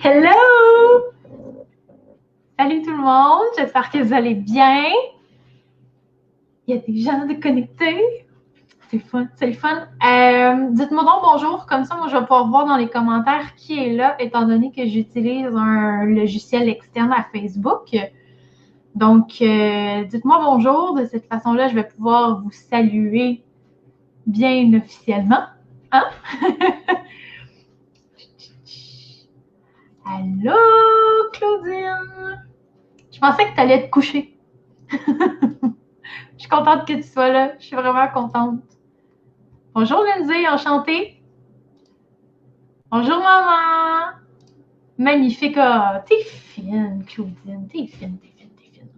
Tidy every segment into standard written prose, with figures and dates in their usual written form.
Hello! Salut tout le monde, j'espère que vous allez bien. Il y a des gens de connectés. C'est fun, c'est le fun. Dites-moi donc bonjour, comme ça, moi, je vais pouvoir voir dans les commentaires qui est là, étant donné que j'utilise un logiciel externe à Facebook. Donc, dites-moi bonjour. De cette façon-là, je vais pouvoir vous saluer bien officiellement. Hein? Allô, Claudine! Je pensais que tu allais te coucher. Je suis contente que tu sois là. Je suis vraiment contente. Bonjour Lindsay, enchantée. Bonjour maman. Magnifique. Oh, t'es fine, Claudine. T'es fine, t'es fine, t'es fine.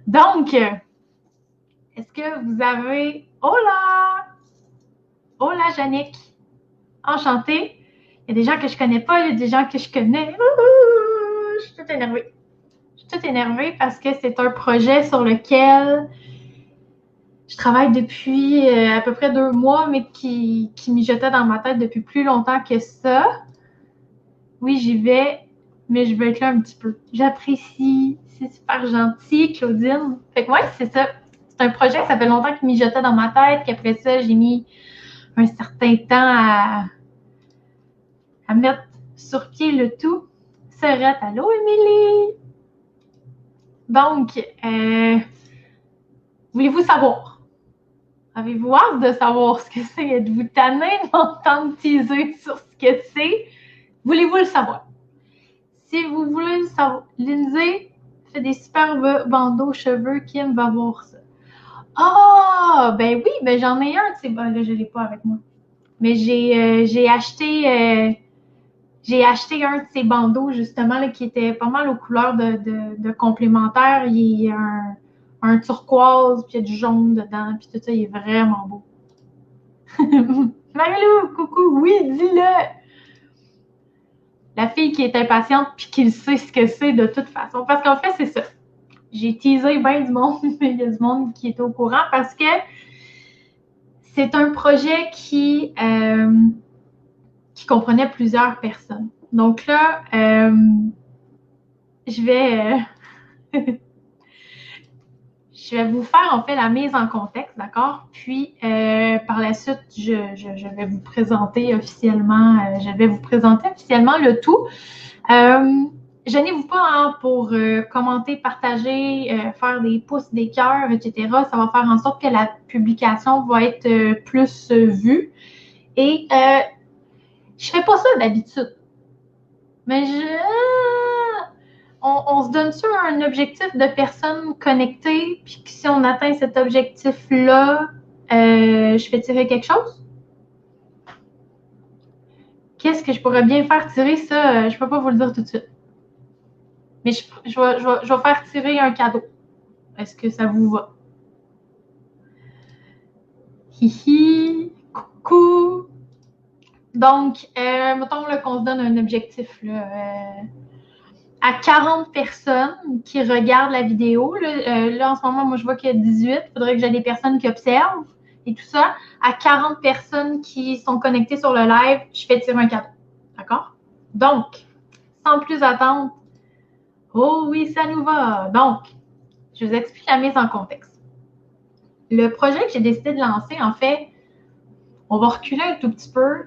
Donc, est-ce que vous avez... Hola! Hola, Jannick. Enchantée. Il y a des gens que je connais pas, il y a des gens que je connais. Je suis toute énervée. Je suis toute énervée parce que c'est un projet sur lequel je travaille depuis à peu près 2 mois, mais qui mijotait dans ma tête depuis plus longtemps que ça. Oui, j'y vais, mais je veux être là un petit peu. J'apprécie. C'est super gentil, Claudine. Fait que ouais, c'est ça. C'est un projet que ça fait longtemps qu'il mijotait dans ma tête, qu'après ça, j'ai mis un certain temps à mettre sur pied le tout. Serette, allô, Émilie? Donc, voulez-vous savoir? Avez-vous hâte de savoir ce que c'est? Êtes-vous tanné d'entendre teaser sur ce que c'est? Voulez-vous le savoir? Si vous voulez le savoir, Lindsay fait des superbes bandeaux cheveux. Kim va voir ça. Ah, ben oui, ben j'en ai un de ces bandeaux. Là, je ne l'ai pas avec moi. Mais j'ai acheté un de ces bandeaux, justement, là, qui était pas mal aux couleurs de complémentaires. Il y a un turquoise, puis il y a du jaune dedans, puis tout ça, il est vraiment beau. Marilou, coucou, oui, dis-le! La fille qui est impatiente puis qui sait ce que c'est de toute façon. Parce qu'en fait, c'est ça. J'ai teasé bien du monde, mais il y a du monde qui est au courant parce que c'est un projet qui comprenait plusieurs personnes. Donc là, je vais vous faire en fait la mise en contexte, d'accord? Puis par la suite, je vais vous présenter officiellement, le tout. Gênez-vous pas hein, pour commenter, partager, faire des pouces, des cœurs, etc. Ça va faire en sorte que la publication va être plus vue. Et je fais pas ça d'habitude. Mais on se donne sur un objectif de personnes connectées, puis que si on atteint cet objectif-là, je fais tirer quelque chose? Qu'est-ce que je pourrais bien faire tirer ça? Je peux pas vous le dire tout de suite. Mais je vais faire tirer un cadeau. Est-ce que ça vous va? Hihi, coucou! Donc, mettons qu'on se donne un objectif là, à 40 personnes qui regardent la vidéo. Là, en ce moment, moi, je vois qu'il y a 18. Il faudrait que j'ai des personnes qui observent et tout ça. À 40 personnes qui sont connectées sur le live, je fais tirer un cadeau. D'accord? Donc, sans plus attendre, oh oui, ça nous va. Donc, je vous explique la mise en contexte. Le projet que j'ai décidé de lancer, en fait, on va reculer un tout petit peu.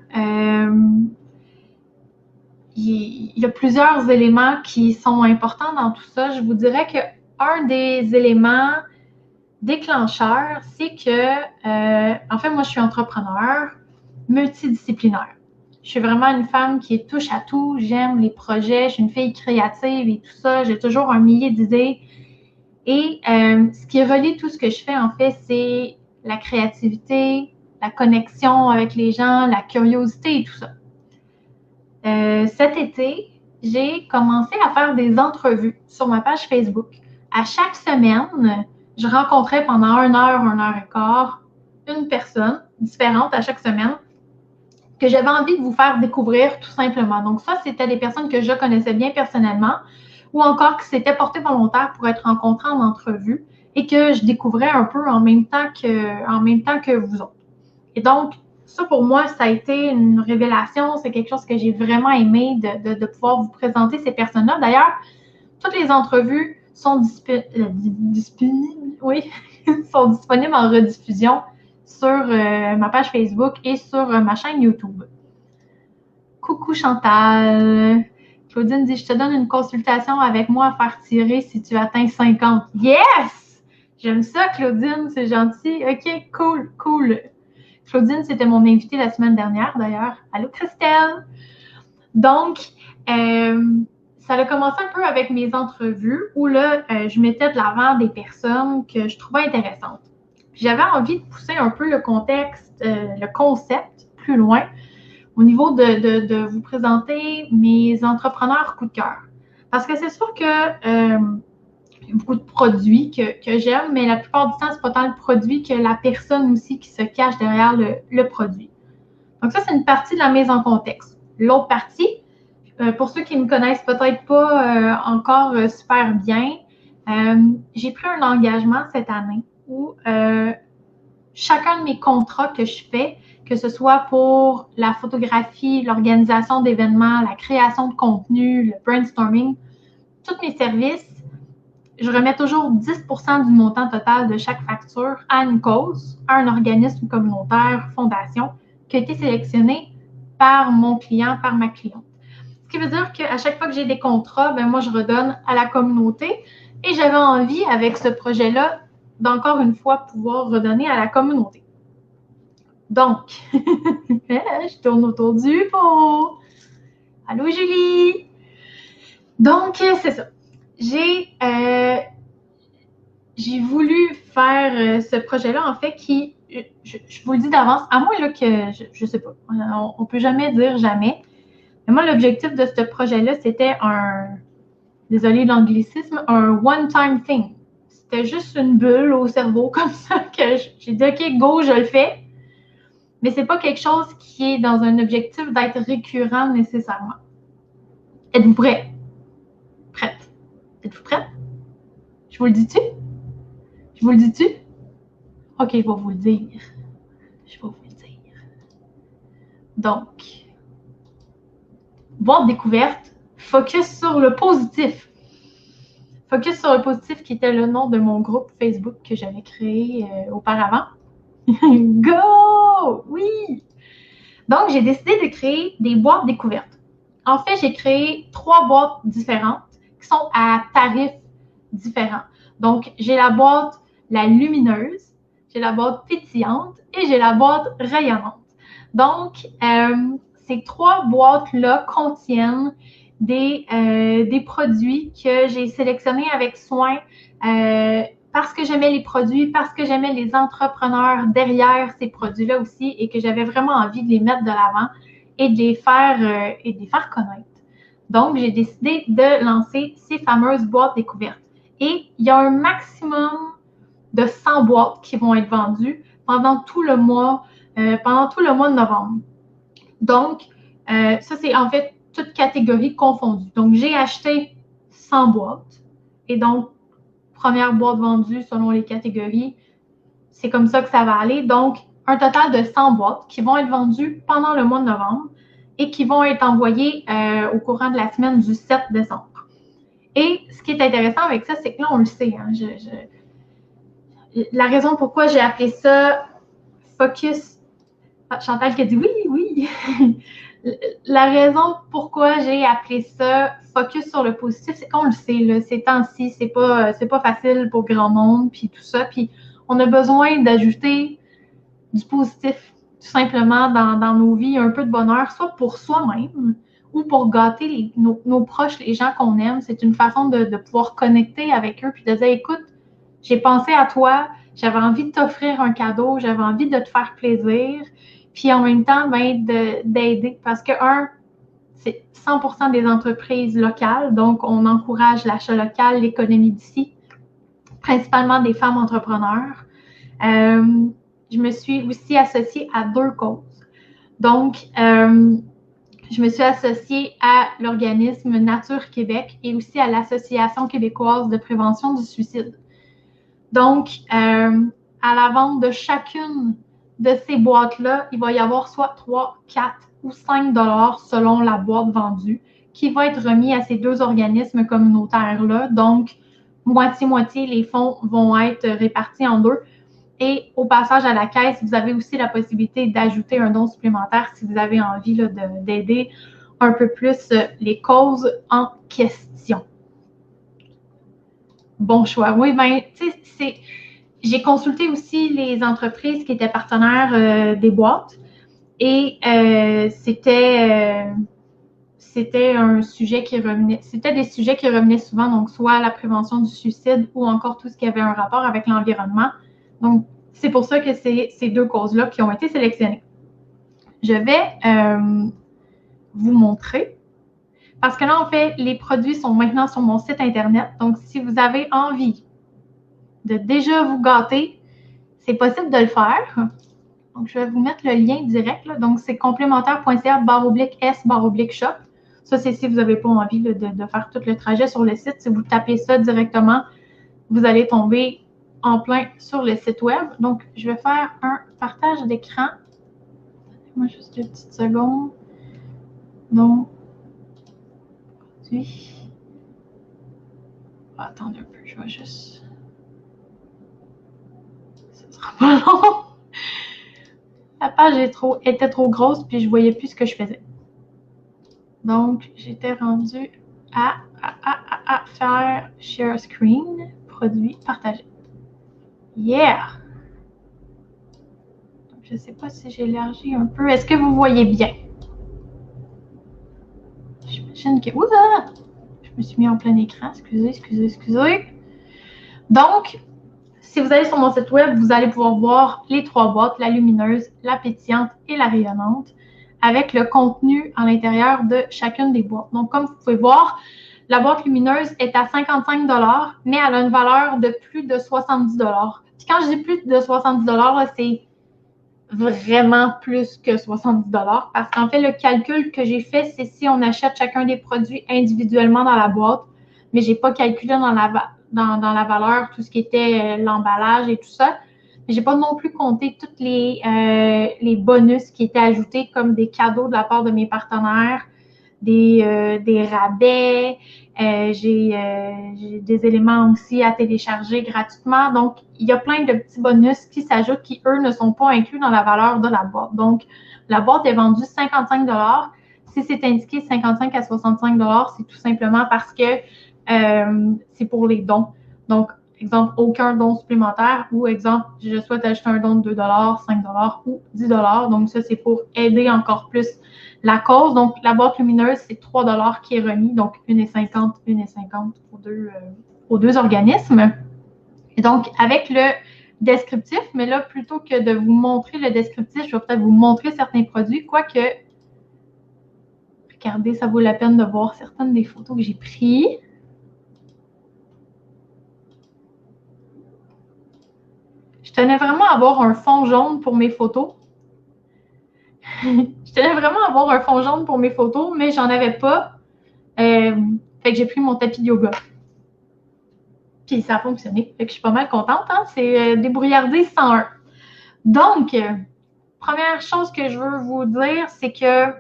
Il y a plusieurs éléments qui sont importants dans tout ça. Je vous dirais qu'un des éléments déclencheurs, c'est que, en fait, moi, je suis entrepreneur multidisciplinaire. Je suis vraiment une femme qui touche à tout. J'aime les projets. Je suis une fille créative et tout ça. J'ai toujours un millier d'idées. Et ce qui relie tout ce que je fais, en fait, c'est la créativité, la connexion avec les gens, la curiosité et tout ça. Cet été, j'ai commencé à faire des entrevues sur ma page Facebook. À chaque semaine, je rencontrais pendant 1 heure, 1 heure et quart, une personne différente à chaque semaine que j'avais envie de vous faire découvrir tout simplement. Donc ça, c'était des personnes que je connaissais bien personnellement ou encore qui s'étaient portées volontaires pour être rencontrées en entrevue et que je découvrais un peu en même temps que vous autres. Et donc, ça, pour moi, ça a été une révélation. C'est quelque chose que j'ai vraiment aimé de pouvoir vous présenter ces personnes-là. D'ailleurs, toutes les entrevues sont disponibles, oui, sont disponibles en rediffusion sur ma page Facebook et sur ma chaîne YouTube. Coucou Chantal. Claudine dit, je te donne une consultation avec moi à faire tirer si tu atteins 50. Yes! J'aime ça, Claudine, c'est gentil. OK, cool, cool. Claudine, c'était mon invitée la semaine dernière, d'ailleurs. Allô, Christelle! Donc, ça a commencé un peu avec mes entrevues où là, je mettais de l'avant des personnes que je trouvais intéressantes. J'avais envie de pousser un peu le contexte, le concept plus loin au niveau de vous présenter mes entrepreneurs coup de cœur. Parce que c'est sûr que il y a beaucoup de produits que j'aime, mais la plupart du temps, c'est pas tant le produit que la personne aussi qui se cache derrière le produit. Donc ça, c'est une partie de la mise en contexte. L'autre partie, pour ceux qui ne me connaissent peut-être pas encore super bien, j'ai pris un engagement cette année où chacun de mes contrats que je fais, que ce soit pour la photographie, l'organisation d'événements, la création de contenu, le brainstorming, tous mes services, je remets toujours 10% du montant total de chaque facture à une cause, à un organisme communautaire, fondation, qui a été sélectionné par mon client, par ma cliente. Ce qui veut dire qu'à chaque fois que j'ai des contrats, ben moi, je redonne à la communauté et j'avais envie, avec ce projet-là, d'encore une fois pouvoir redonner à la communauté. Donc, je tourne autour du pot. Allô, Julie! Donc, c'est ça. J'ai voulu faire ce projet-là, en fait, qui, je vous le dis d'avance, à moins là, que, je sais pas, on peut jamais dire jamais. Mais moi, l'objectif de ce projet-là, c'était désolé l'anglicisme, un one-time thing. C'était juste une bulle au cerveau comme ça que j'ai dit, OK, go, je le fais. Mais c'est pas quelque chose qui est dans un objectif d'être récurrent nécessairement. Êtes-vous prêts? Prête? Êtes-vous prête? Je vous le dis-tu? Je vous le dis-tu? OK, je vais vous le dire. Je vais vous le dire. Donc, boîte découverte, focus sur le positif. Focus sur le positif qui était le nom de mon groupe Facebook que j'avais créé auparavant. Go! Oui! Donc, j'ai décidé de créer des boîtes découvertes. En fait, j'ai créé 3 boîtes différentes qui sont à tarifs différents. Donc, j'ai la boîte la lumineuse, j'ai la boîte pétillante et j'ai la boîte rayonnante. Donc, ces 3 boîtes-là contiennent des produits que j'ai sélectionnés avec soin parce que j'aimais les produits, parce que j'aimais les entrepreneurs derrière ces produits-là aussi et que j'avais vraiment envie de les mettre de l'avant et de les faire connaître. Donc, j'ai décidé de lancer ces fameuses boîtes découvertes. Et il y a un maximum de 100 boîtes qui vont être vendues pendant tout le mois de novembre. Donc, ça, c'est en fait toutes catégories confondues. Donc, j'ai acheté 100 boîtes. Et donc, première boîte vendue selon les catégories, c'est comme ça que ça va aller. Donc, un total de 100 boîtes qui vont être vendues pendant le mois de novembre et qui vont être envoyées au courant de la semaine du 7 décembre. Et ce qui est intéressant avec ça, c'est que là, on le sait. Hein, la raison pourquoi j'ai appelé ça Focus. Ah, Chantal qui a dit oui, oui. La raison pourquoi j'ai appelé ça Focus sur le positif, c'est qu'on le sait, là, ces temps-ci, c'est pas facile pour grand monde, puis tout ça. Puis on a besoin d'ajouter du positif, tout simplement, dans nos vies, un peu de bonheur, soit pour soi-même ou pour gâter nos proches, les gens qu'on aime. C'est une façon de pouvoir connecter avec eux, puis de dire, écoute, j'ai pensé à toi, j'avais envie de t'offrir un cadeau, j'avais envie de te faire plaisir, puis en même temps, ben, d'aider. Parce que, c'est 100% des entreprises locales, donc on encourage l'achat local, l'économie d'ici, principalement des femmes entrepreneurs. Je me suis aussi associée à 2 causes. Donc, je me suis associée à l'organisme Nature Québec et aussi à l'Association québécoise de prévention du suicide. Donc, à la vente de chacune de ces boîtes-là, il va y avoir soit 3, 4 ou 5 $ selon la boîte vendue qui va être remis à ces deux organismes communautaires-là. Donc, moitié-moitié, les fonds vont être répartis en deux. Et au passage à la caisse, vous avez aussi la possibilité d'ajouter un don supplémentaire si vous avez envie d'aider un peu plus les causes en question. Bon choix. Oui, ben, tu sais, j'ai consulté aussi les entreprises qui étaient partenaires des boîtes et c'était un sujet qui revenait, c'était des sujets qui revenaient souvent, donc soit la prévention du suicide ou encore tout ce qui avait un rapport avec l'environnement. Donc, c'est pour ça que c'est ces deux causes-là qui ont été sélectionnées. Je vais vous montrer, parce que là, en fait, les produits sont maintenant sur mon site Internet. Donc, si vous avez envie de déjà vous gâter, c'est possible de le faire. Donc, je vais vous mettre le lien direct. Là. Donc, c'est complémentaire.ca/s/shop. Ça, c'est si vous n'avez pas envie de faire tout le trajet sur le site. Si vous tapez ça directement, vous allez tomber en plein sur le site web. Donc, je vais faire un partage d'écran. Moi, juste une petite seconde. Donc, attendez un peu, je vais juste... Ça sera pas long. La page était trop grosse, puis je voyais plus ce que je faisais. Donc, j'étais rendue à faire share screen, produit, partager. Yeah! Donc, je ne sais pas si j'ai élargi un peu. Est-ce que vous voyez bien? J'imagine que... Ouah! Je me suis mis en plein écran. Excusez. Donc, si vous allez sur mon site web, vous allez pouvoir voir les trois boîtes, la lumineuse, la pétillante et la rayonnante, avec le contenu à l'intérieur de chacune des boîtes. Donc, comme vous pouvez voir, la boîte lumineuse est à 55 $, mais elle a une valeur de plus de 70 $. Puis quand je dis plus de 70 $, c'est vraiment plus que 70 $, parce qu'en fait, le calcul que j'ai fait, c'est si on achète chacun des produits individuellement dans la boîte, mais je n'ai pas calculé dans la valeur tout ce qui était l'emballage et tout ça. Mais je n'ai pas non plus compté tous les bonus qui étaient ajoutés comme des cadeaux de la part de mes partenaires, des rabais, j'ai des éléments aussi à télécharger gratuitement. Donc, il y a plein de petits bonus qui s'ajoutent qui, eux, ne sont pas inclus dans la valeur de la boîte. Donc, la boîte est vendue 55 $. Si c'est indiqué 55 à 65 $, c'est tout simplement parce que c'est pour les dons. Donc, exemple, aucun don supplémentaire ou exemple, je souhaite acheter un don de 2 $, 5 $ ou 10 $. Donc, ça, c'est pour aider encore plus la cause. Donc, la boîte lumineuse, c'est 3 $ qui est remis. Donc, 1,50 aux deux organismes. Et donc, avec le descriptif, mais là, plutôt que de vous montrer le descriptif, je vais peut-être vous montrer certains produits, quoique, regardez, ça vaut la peine de voir certaines des photos que j'ai prises. Je tenais vraiment à avoir un fond jaune pour mes photos. Je tenais vraiment à avoir un fond jaune pour mes photos, mais j'en avais pas. Fait que j'ai pris mon tapis de yoga. Puis ça a fonctionné. Fait que je suis pas mal contente. Hein? C'est débrouillardé 101. Donc, première chose que je veux vous dire, c'est que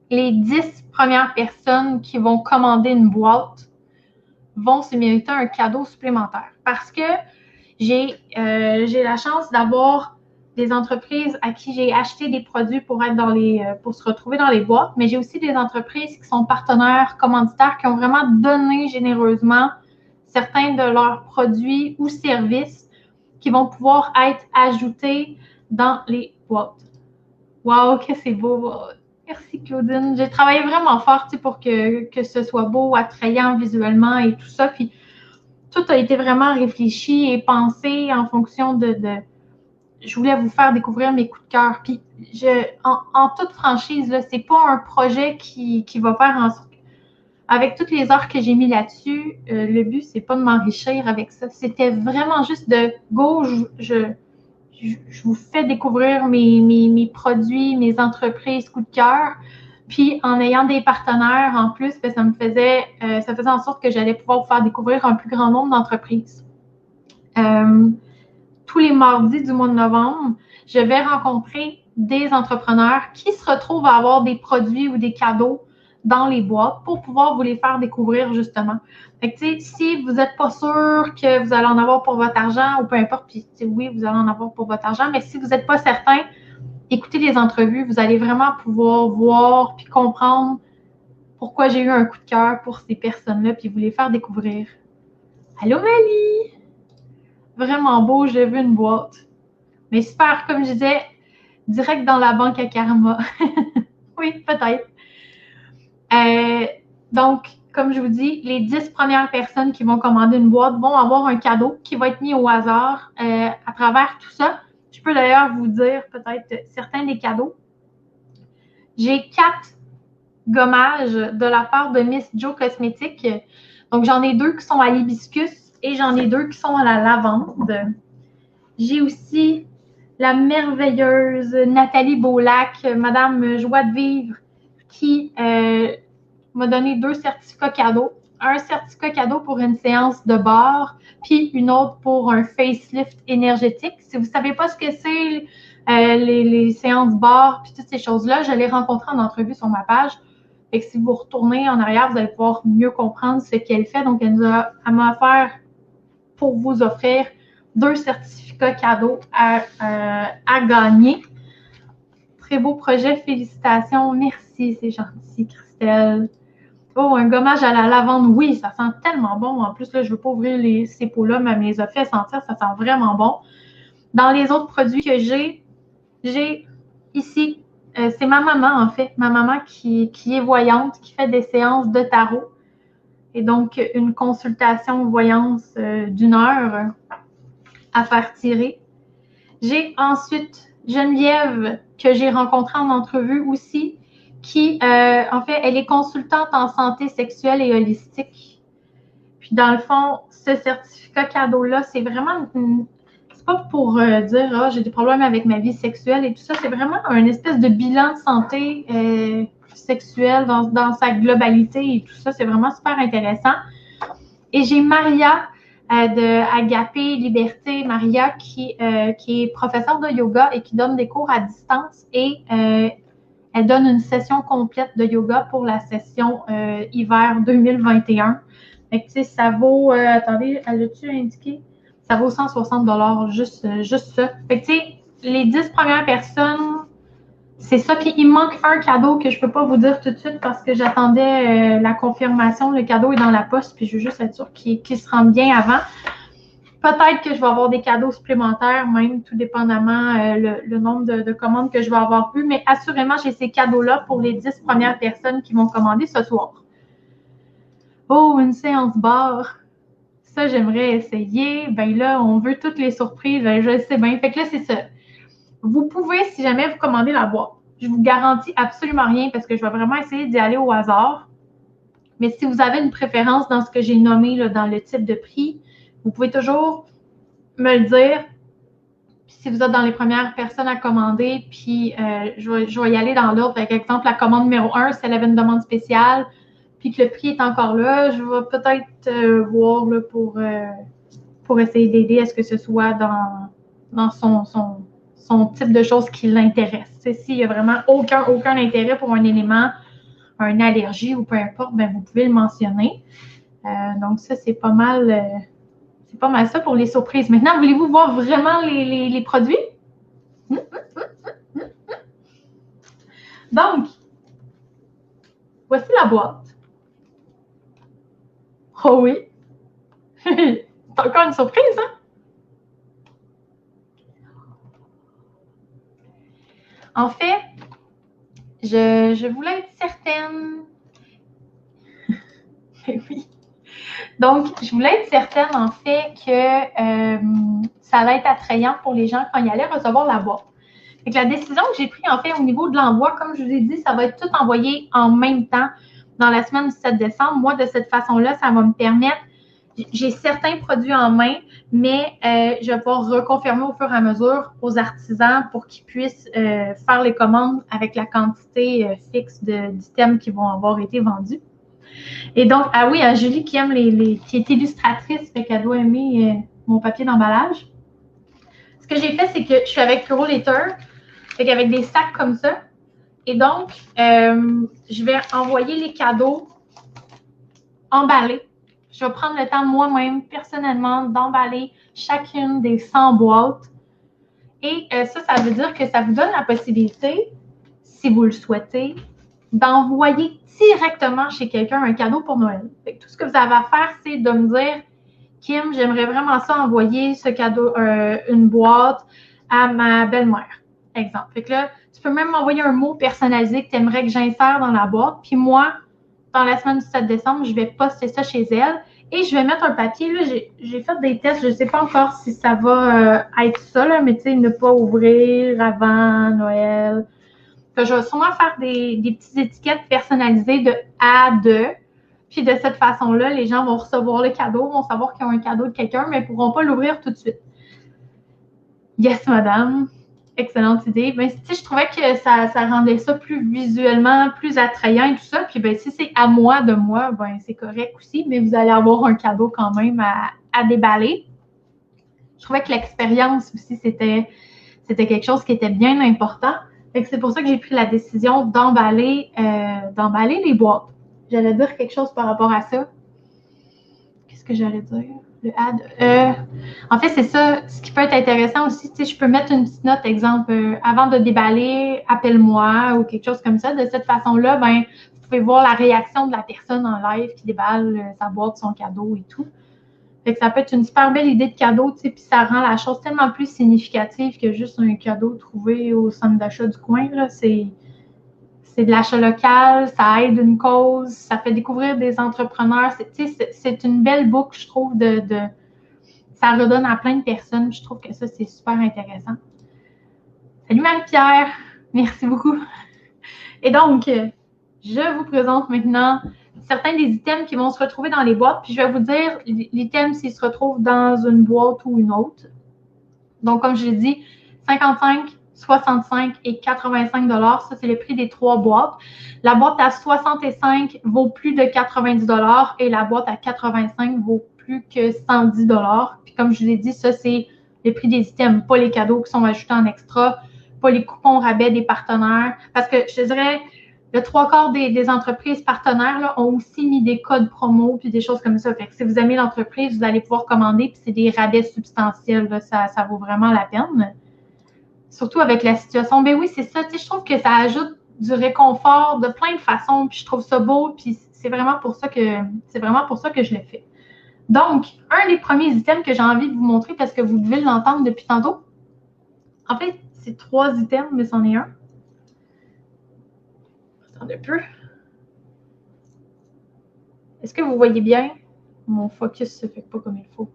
les 10 premières personnes qui vont commander une boîte vont se mériter un cadeau supplémentaire. Parce que j'ai la chance d'avoir des entreprises à qui j'ai acheté des produits pour être pour se retrouver dans les boîtes, mais j'ai aussi des entreprises qui sont partenaires, commanditaires, qui ont vraiment donné généreusement certains de leurs produits ou services qui vont pouvoir être ajoutés dans les boîtes. Wow, que c'est beau! Merci Claudine. J'ai travaillé vraiment fort pour que ce soit beau, attrayant visuellement et tout ça. Puis tout a été vraiment réfléchi et pensé en fonction je voulais vous faire découvrir mes coups de cœur. Puis en toute franchise, là, c'est pas un projet qui va faire en sorte. Avec toutes les heures que j'ai mis là-dessus, le but, c'est pas de m'enrichir avec ça. C'était vraiment juste de go, je vous fais découvrir mes produits, mes entreprises, coup de cœur. Puis en ayant des partenaires en plus, ça faisait en sorte que j'allais pouvoir vous faire découvrir un plus grand nombre d'entreprises. Tous tous les mardis du mois de novembre, je vais rencontrer des entrepreneurs qui se retrouvent à avoir des produits ou des cadeaux dans les boîtes pour pouvoir vous les faire découvrir justement. Fait que, tu sais, si vous n'êtes pas sûr que vous allez en avoir pour votre argent ou peu importe, puis oui, vous allez en avoir pour votre argent, mais si vous n'êtes pas certain, écoutez les entrevues, vous allez vraiment pouvoir voir puis comprendre pourquoi j'ai eu un coup de cœur pour ces personnes-là puis vous les faire découvrir. Allô, Mali! Vraiment beau, j'ai vu une boîte. Mais super, comme je disais, direct dans la banque à Karma. Oui, peut-être. Donc, comme je vous dis, les 10 premières personnes qui vont commander une boîte vont avoir un cadeau qui va être mis au hasard à travers tout ça. Je peux d'ailleurs vous dire peut-être certains des cadeaux. J'ai 4 gommages de la part de Miss Jo Cosmétiques. Donc, j'en ai 2 qui sont à l'hibiscus et j'en ai 2 qui sont à la lavande. J'ai aussi la merveilleuse Nathalie Beaulac, Madame Joie de Vivre, qui m'a donné 2 certificats cadeaux. Un certificat cadeau pour une séance de bar, puis une autre pour un facelift énergétique. Si vous ne savez pas ce que c'est, les séances bar, puis toutes ces choses-là, je l'ai rencontré en entrevue sur ma page. Fait que si vous retournez en arrière, vous allez pouvoir mieux comprendre ce qu'elle fait. Donc, elle m'a offert pour vous offrir 2 certificats cadeaux à gagner. Très beau projet, félicitations. Merci, c'est gentil, Christelle. Oh, un gommage à la lavande, oui, ça sent tellement bon. En plus, là, je ne veux pas ouvrir ces pots-là, mais elle me les a fait sentir, ça sent vraiment bon. Dans les autres produits que j'ai ici, c'est ma maman, en fait. Ma maman qui est voyante, qui fait des séances de tarot. Et donc, une consultation voyance d'1 heure à faire tirer. J'ai ensuite Geneviève, que j'ai rencontrée en entrevue aussi, qui, en fait, elle est consultante en santé sexuelle et holistique. Puis, dans le fond, ce certificat cadeau-là, c'est vraiment c'est pas pour dire « Ah, j'ai des problèmes avec ma vie sexuelle et tout ça ». C'est vraiment un espèce de bilan de santé sexuelle dans sa globalité et tout ça. C'est vraiment super intéressant. Et j'ai Maria de Agapé Liberté, Maria qui est professeure de yoga et qui donne des cours à distance et elle donne une session complète de yoga pour la session hiver 2021. Fait que, tu sais, ça vaut, attendez, elle a-tu indiqué? Ça vaut 160 $, juste ça. Fait que, tu sais, les 10 premières personnes, c'est ça. Puis, il manque un cadeau que je ne peux pas vous dire tout de suite parce que j'attendais la confirmation. Le cadeau est dans la poste, puis je veux juste être sûre qu'il se rende bien avant. Peut-être que je vais avoir des cadeaux supplémentaires, même tout dépendamment le nombre de commandes que je vais avoir eues. Mais assurément, j'ai ces cadeaux-là pour les 10 premières personnes qui vont commander ce soir. Oh, une séance bar. Ça, j'aimerais essayer. Ben là, on veut toutes les surprises. Ben, je sais bien. Fait que là, c'est ça. Vous pouvez, si jamais vous commandez la boîte, je vous garantis absolument rien parce que je vais vraiment essayer d'y aller au hasard. Mais si vous avez une préférence dans ce que j'ai nommé là, dans le type de prix, vous pouvez toujours me le dire. Puis si vous êtes dans les premières personnes à commander, puis je vais y aller dans l'ordre. Par exemple, la commande numéro 1, si elle avait une demande spéciale, puis que le prix est encore là, je vais peut-être voir là, pour essayer d'aider à ce que ce soit dans son type de choses qui l'intéresse. S'il n'y a vraiment aucun intérêt pour un élément, une allergie ou peu importe, ben vous pouvez le mentionner. Donc ça, c'est pas mal ça pour les surprises. Maintenant, voulez-vous voir vraiment les produits? Donc, voici la boîte. Oh oui! C'est encore une surprise, hein? En fait, je voulais être certaine. Oui. Donc, je voulais être certaine, en fait, que ça allait être attrayant pour les gens quand ils allaient recevoir la boîte. Fait que la décision que j'ai prise, en fait, au niveau de l'envoi, comme je vous ai dit, ça va être tout envoyé en même temps dans la semaine du 7 décembre. Moi, de cette façon-là, ça va me permettre, j'ai certains produits en main, mais je vais pouvoir reconfirmer au fur et à mesure aux artisans pour qu'ils puissent faire les commandes avec la quantité fixe d'items qui vont avoir été vendus. Et donc, ah oui, Julie qui aime qui est illustratrice, fait qu'elle doit aimer mon papier d'emballage. ce que j'ai fait, c'est que je suis avec Purolator, avec des sacs comme ça. Et donc, je vais envoyer les cadeaux emballés. Je vais prendre le temps moi-même, personnellement, d'emballer chacune des 100 boîtes. Et ça veut dire que ça vous donne la possibilité, si vous le souhaitez, d'envoyer directement chez quelqu'un un cadeau pour Noël. Fait que tout ce que vous avez à faire, c'est de me dire, Kim, j'aimerais vraiment ça envoyer ce cadeau, une boîte à ma belle-mère, exemple. Fait que là, tu peux même m'envoyer un mot personnalisé que tu aimerais que j'insère dans la boîte. Puis moi, dans la semaine du 7 décembre, je vais poster ça chez elle et je vais mettre un papier. Là, j'ai fait des tests. Je ne sais pas encore si ça va être ça, là, mais tu sais, ne pas ouvrir avant Noël. Fait que je vais sûrement faire des petites étiquettes personnalisées de A à de. Puis de cette façon-là, les gens vont recevoir le cadeau, vont savoir qu'ils ont un cadeau de quelqu'un, mais ne pourront pas l'ouvrir tout de suite. Yes, madame. Excellente idée. Ben, je trouvais que ça rendait ça plus visuellement, plus attrayant et tout ça. Puis ben, si c'est à moi de moi, ben, c'est correct aussi, mais vous allez avoir un cadeau quand même à déballer. Je trouvais que l'expérience aussi, c'était quelque chose qui était bien important. C'est pour ça que j'ai pris la décision d'emballer les boîtes. J'allais dire quelque chose par rapport à ça. Qu'est-ce que j'allais dire? Le ad. En fait, c'est ça. Ce qui peut être intéressant aussi, tu sais, je peux mettre une petite note, exemple, avant de déballer, appelle-moi ou quelque chose comme ça. De cette façon-là, ben, vous pouvez voir la réaction de la personne en live qui déballe sa boîte, son cadeau et tout. Fait que ça peut être une super belle idée de cadeau, tu sais, puis ça rend la chose tellement plus significative que juste un cadeau trouvé au centre d'achat du coin, là. C'est de l'achat local, ça aide une cause, ça fait découvrir des entrepreneurs. C'est une belle boucle, je trouve, ça redonne à plein de personnes. Je trouve que ça, c'est super intéressant. Salut Marie-Pierre, merci beaucoup. Et donc, je vous présente maintenant certains des items qui vont se retrouver dans les boîtes. Puis je vais vous dire l'item s'il se retrouve dans une boîte ou une autre. Donc, comme je l'ai dit, 55, 65 et 85 $. Ça, c'est le prix des 3 boîtes. La boîte à 65 vaut plus de 90 $ et la boîte à 85 vaut plus que 110 $. Puis comme je vous l'ai dit, ça, c'est le prix des items, pas les cadeaux qui sont ajoutés en extra, pas les coupons rabais des partenaires. Parce que je te dirais, le 3/4 des entreprises partenaires là, ont aussi mis des codes promo puis des choses comme ça. Fait que si vous aimez l'entreprise, vous allez pouvoir commander puis c'est des rabais substantiels. Là, ça vaut vraiment la peine. Surtout avec la situation. Ben oui, c'est ça. Tu sais, je trouve que ça ajoute du réconfort de plein de façons. Puis je trouve ça beau. Puis c'est vraiment pour ça que je le fais. Donc, un des premiers items que j'ai envie de vous montrer parce que vous devez l'entendre depuis tantôt. En fait, c'est 3 items, mais c'en est un. Attendez un peu. Est-ce que vous voyez bien? Mon focus se fait pas comme il faut.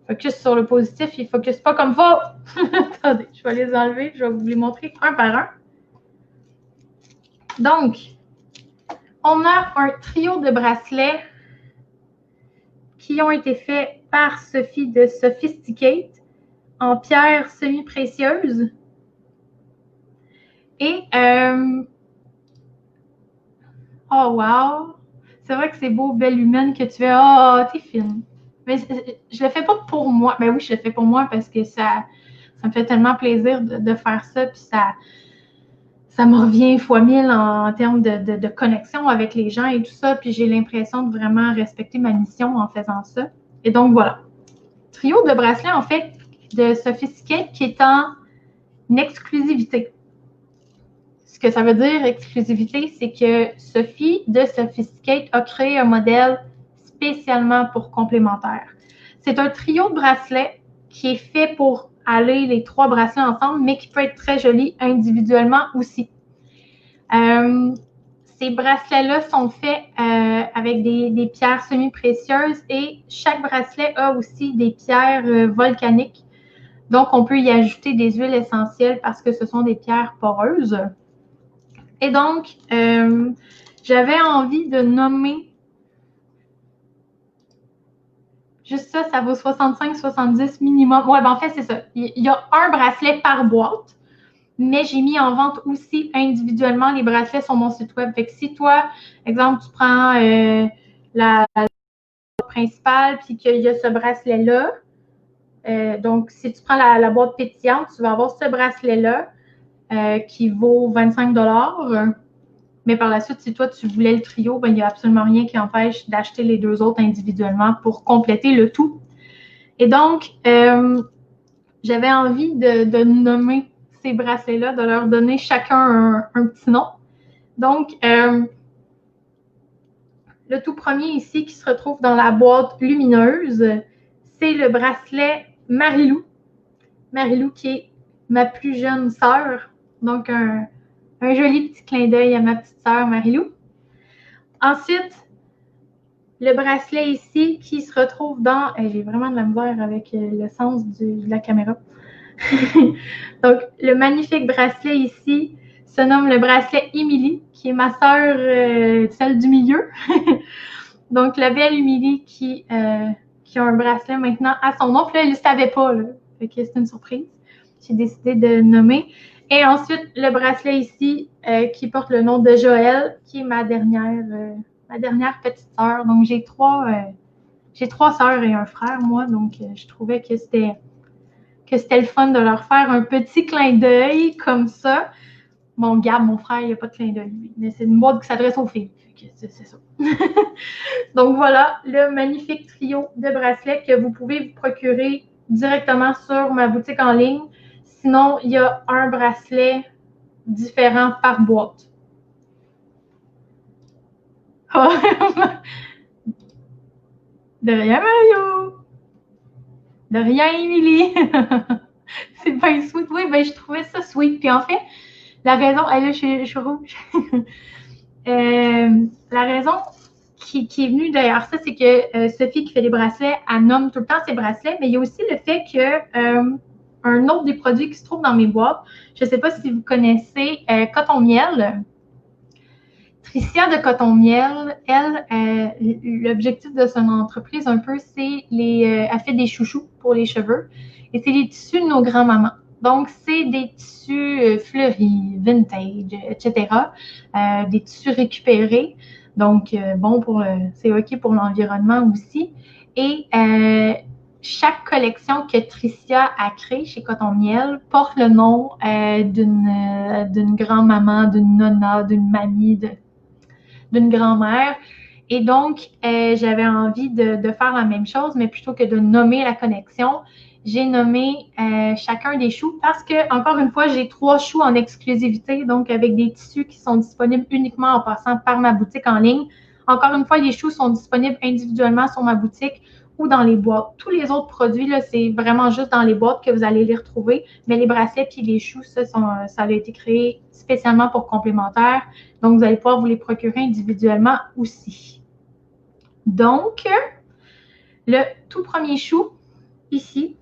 Focus sur le positif, il focus pas comme il faut. Attendez, je vais les enlever. Je vais vous les montrer un par un. Donc, on a un trio de bracelets qui ont été faits par Sophie de Sophisticate en pierre semi-précieuse. Et, oh wow! C'est vrai que c'est beau, belle humaine que tu es. Oh, t'es fine. Mais je le fais pas pour moi. Ben oui, je le fais pour moi parce que ça me fait tellement plaisir de faire ça. Puis ça me revient fois 1000 en termes de connexion avec les gens et tout ça. Puis j'ai l'impression de vraiment respecter ma mission en faisant ça. Et donc voilà. Trio de bracelets, en fait, de Sophisticate qui est en exclusivité. Ce que ça veut dire, exclusivité, c'est que Sophie de Sophisticate a créé un modèle spécialement pour complémentaire. C'est un trio de bracelets qui est fait pour aller les 3 bracelets ensemble, mais qui peut être très joli individuellement aussi. Ces bracelets-là sont faits avec des pierres semi-précieuses et chaque bracelet a aussi des pierres volcaniques. Donc, on peut y ajouter des huiles essentielles parce que ce sont des pierres poreuses. Et donc, j'avais envie de nommer juste ça, ça vaut 65-70 minimum. Ouais, ben en fait, c'est ça. Il y a un bracelet par boîte, mais j'ai mis en vente aussi individuellement les bracelets sur mon site web. Fait que si toi, exemple, tu prends la principale puis qu'il y a ce bracelet-là, Donc, si tu prends la boîte pétillante, tu vas avoir ce bracelet-là qui vaut 25 $. Mais par la suite, si toi, tu voulais le trio, ben, il n'y a absolument rien qui empêche d'acheter les deux autres individuellement pour compléter le tout. Et donc, j'avais envie de nommer ces bracelets-là, de leur donner chacun un petit nom. Donc, le tout premier ici qui se retrouve dans la boîte lumineuse, c'est le bracelet Marilou. Marilou qui est ma plus jeune sœur. Donc, un joli petit clin d'œil à ma petite sœur Marilou. Ensuite, le bracelet ici qui se retrouve dans... J'ai vraiment de la misère avec le sens de la caméra. Donc, le magnifique bracelet ici se nomme le bracelet Émilie, qui est ma sœur, celle du milieu. Donc, la belle Émilie qui a un bracelet maintenant à son nom. Puis là, elle ne le savait pas. Là. Fait que c'est une surprise. J'ai décidé de nommer. Et ensuite, le bracelet ici qui porte le nom de Joël, qui est ma dernière petite sœur. Donc, j'ai trois sœurs et un frère, moi. Donc, je trouvais que c'était le fun de leur faire un petit clin d'œil comme ça. Bon, Gab, mon frère, il n'y a pas de clin d'œil, lui. Mais c'est une boîte qui s'adresse aux filles. C'est ça. Donc voilà, le magnifique trio de bracelets que vous pouvez vous procurer directement sur ma boutique en ligne. Sinon, il y a un bracelet différent par boîte. De rien, Mario! De rien, Émilie! C'est bien sweet. Oui, ben je trouvais ça sweet. Puis en fait, la raison... là, je suis rouge. La raison qui est venue derrière ça, c'est que Sophie qui fait des bracelets, elle nomme tout le temps ses bracelets, mais il y a aussi le fait que un autre des produits qui se trouve dans mes boîtes, je ne sais pas si vous connaissez Coton Miel. Tricia de Coton Miel, elle, l'objectif de son entreprise un peu, c'est elle fait des chouchous pour les cheveux et c'est les tissus de nos grands-mamans. Donc, c'est des tissus fleuris, vintage, etc. Des tissus récupérés. Donc, bon, c'est OK pour l'environnement aussi. Et chaque collection que Tricia a créée chez Coton Miel porte le nom d'une grand-maman, d'une nonna, d'une mamie, d'une grand-mère. Et donc, j'avais envie de faire la même chose, mais plutôt que de nommer la connexion, j'ai nommé chacun des choux parce que, encore une fois, j'ai 3 choux en exclusivité, donc avec des tissus qui sont disponibles uniquement en passant par ma boutique en ligne. Encore une fois, les choux sont disponibles individuellement sur ma boutique ou dans les boîtes. Tous les autres produits, là, c'est vraiment juste dans les boîtes que vous allez les retrouver, mais les bracelets et les choux, ça a été créé spécialement pour complémentaires. Donc, vous allez pouvoir vous les procurer individuellement aussi. Donc, le tout premier chou, ici,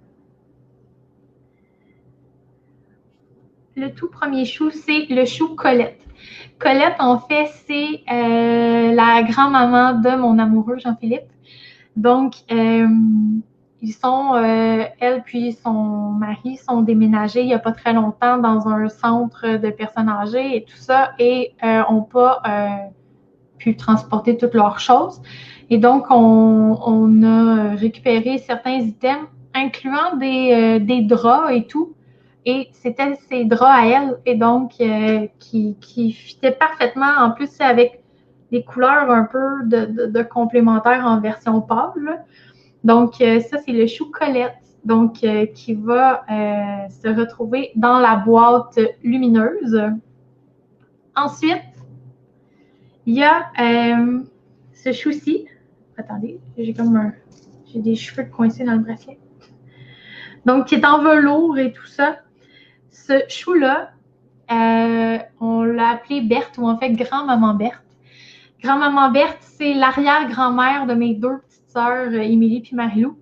le tout premier chou, c'est le chou Colette. Colette, en fait, c'est la grand-maman de mon amoureux Jean-Philippe. Donc, ils sont, elle puis son mari sont déménagés il n'y a pas très longtemps dans un centre de personnes âgées et tout ça, et n'ont pas pu transporter toutes leurs choses. Et donc, on a récupéré certains items, incluant des draps et tout. Et c'était ces draps à elle, et donc qui fitaient parfaitement, en plus avec des couleurs un peu de complémentaires en version pâle. Donc, ça, c'est le chou Colette, donc qui va se retrouver dans la boîte lumineuse. Ensuite, il y a ce chou-ci. Attendez, j'ai des cheveux coincés dans le bracelet. Donc, qui est en velours et tout ça. Ce chou-là, on l'a appelé Berthe, ou en fait grand-maman Berthe. Grand-maman Berthe, c'est l'arrière-grand-mère de mes 2 petites sœurs, Émilie puis Marilou.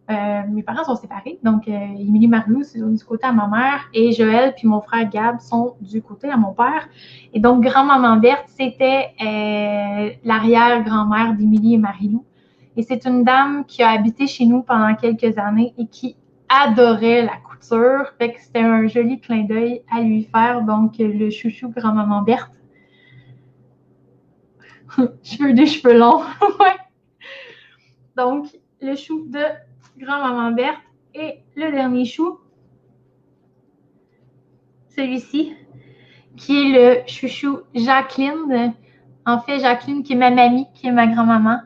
Mes parents sont séparés, donc Émilie Marilou, c'est du côté à ma mère, et Joël puis mon frère Gab sont du côté à mon père. Et donc, grand-maman Berthe, c'était l'arrière-grand-mère d'Émilie et Marilou. Et c'est une dame qui a habité chez nous pendant quelques années et qui adorait la couture. Fait que c'était un joli clin d'œil à lui faire. Donc, le chouchou grand-maman Berthe. Des cheveux longs. Ouais. Donc, le chou de grand-maman Berthe. Et le dernier chou, celui-ci, qui est le chouchou Jacqueline. En fait, Jacqueline, qui est ma mamie, qui est ma grand-maman,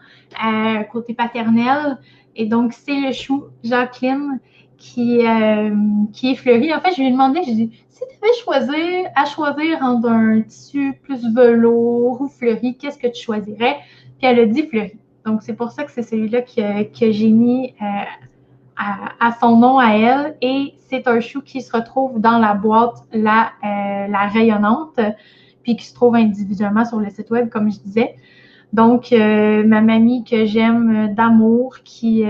côté paternel. Et donc, c'est le chou Jacqueline qui est fleuri. En fait, je lui ai demandé, je lui ai dit, si tu avais choisir entre un tissu plus velours ou fleuri, qu'est-ce que tu choisirais? Puis elle a dit fleuri. Donc, c'est pour ça que c'est celui-là que j'ai mis à son nom à elle. Et c'est un chou qui se retrouve dans la boîte, la rayonnante, puis qui se trouve individuellement sur le site web, comme je disais. Donc, ma mamie que j'aime d'amour, qui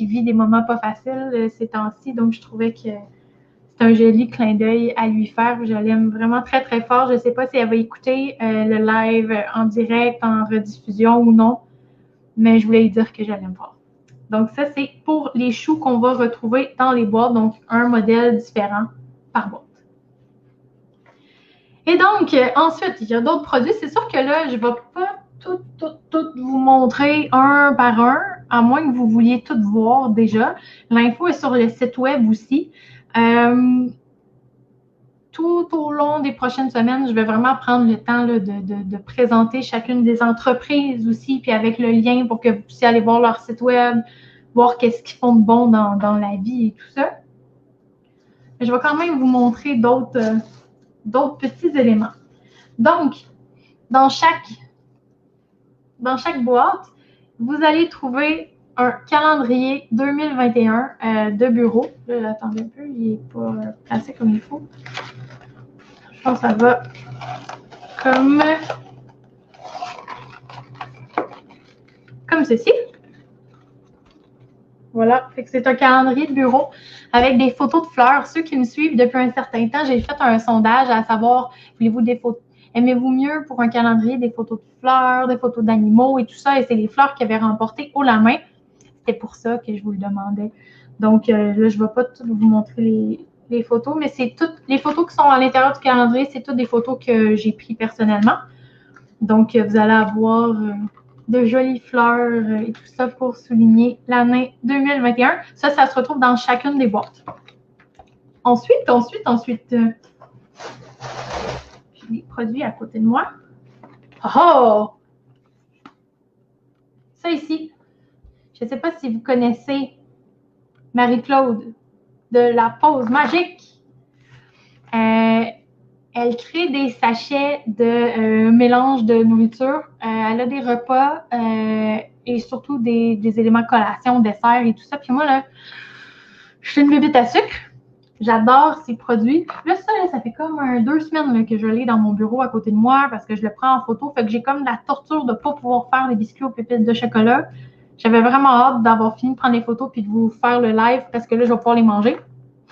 vit des moments pas faciles ces temps-ci, donc je trouvais que c'est un joli clin d'œil à lui faire. Je l'aime vraiment très, très fort. Je ne sais pas si elle va écouter le live en direct, en rediffusion ou non, mais je voulais lui dire que je l'aime fort. Donc, ça, c'est pour les choux qu'on va retrouver dans les boîtes, donc un modèle différent par boîte. Et donc, ensuite, il y a d'autres produits. C'est sûr que là, je ne vais pas tout vous montrer un par un, à moins que vous vouliez tout voir déjà. L'info est sur le site web aussi. Tout au long des prochaines semaines, je vais vraiment prendre le temps là, de présenter chacune des entreprises aussi, puis avec le lien pour que vous puissiez aller voir leur site web, voir qu'est-ce qu'ils font de bon dans la vie et tout ça. Mais je vais quand même vous montrer d'autres petits éléments. Donc, dans chaque boîte, vous allez trouver un calendrier 2021 de bureau. Là, attendez un peu, il n'est pas placé comme il faut. Je pense que ça va comme ceci. Voilà, c'est un calendrier de bureau avec des photos de fleurs. Ceux qui me suivent depuis un certain temps, j'ai fait un sondage à savoir, voulez-vous des photos? Aimez-vous mieux pour un calendrier des photos de fleurs, des photos d'animaux et tout ça? Et c'est les fleurs qui avaient remporté haut la main. C'était pour ça que je vous le demandais. Donc là, je ne vais pas tout vous montrer les photos, mais c'est toutes les photos qui sont à l'intérieur du calendrier, c'est toutes des photos que j'ai prises personnellement. Donc, vous allez avoir de jolies fleurs et tout ça pour souligner l'année 2021. Ça se retrouve dans chacune des boîtes. Ensuite, j'ai des produits à côté de moi. Oh! Ça ici, je ne sais pas si vous connaissez Marie-Claude de la pause magique. Elle crée des sachets de mélange de nourriture. Elle a des repas et surtout des éléments collation, dessert et tout ça. Puis moi, là, je suis une bébête à sucre. J'adore ces produits. Là, ça fait comme 2 semaines là, que je l'ai dans mon bureau à côté de moi parce que je le prends en photo. Fait que j'ai comme la torture de ne pas pouvoir faire des biscuits aux pépites de chocolat. J'avais vraiment hâte d'avoir fini de prendre les photos puis de vous faire le live parce que là, je vais pouvoir les manger.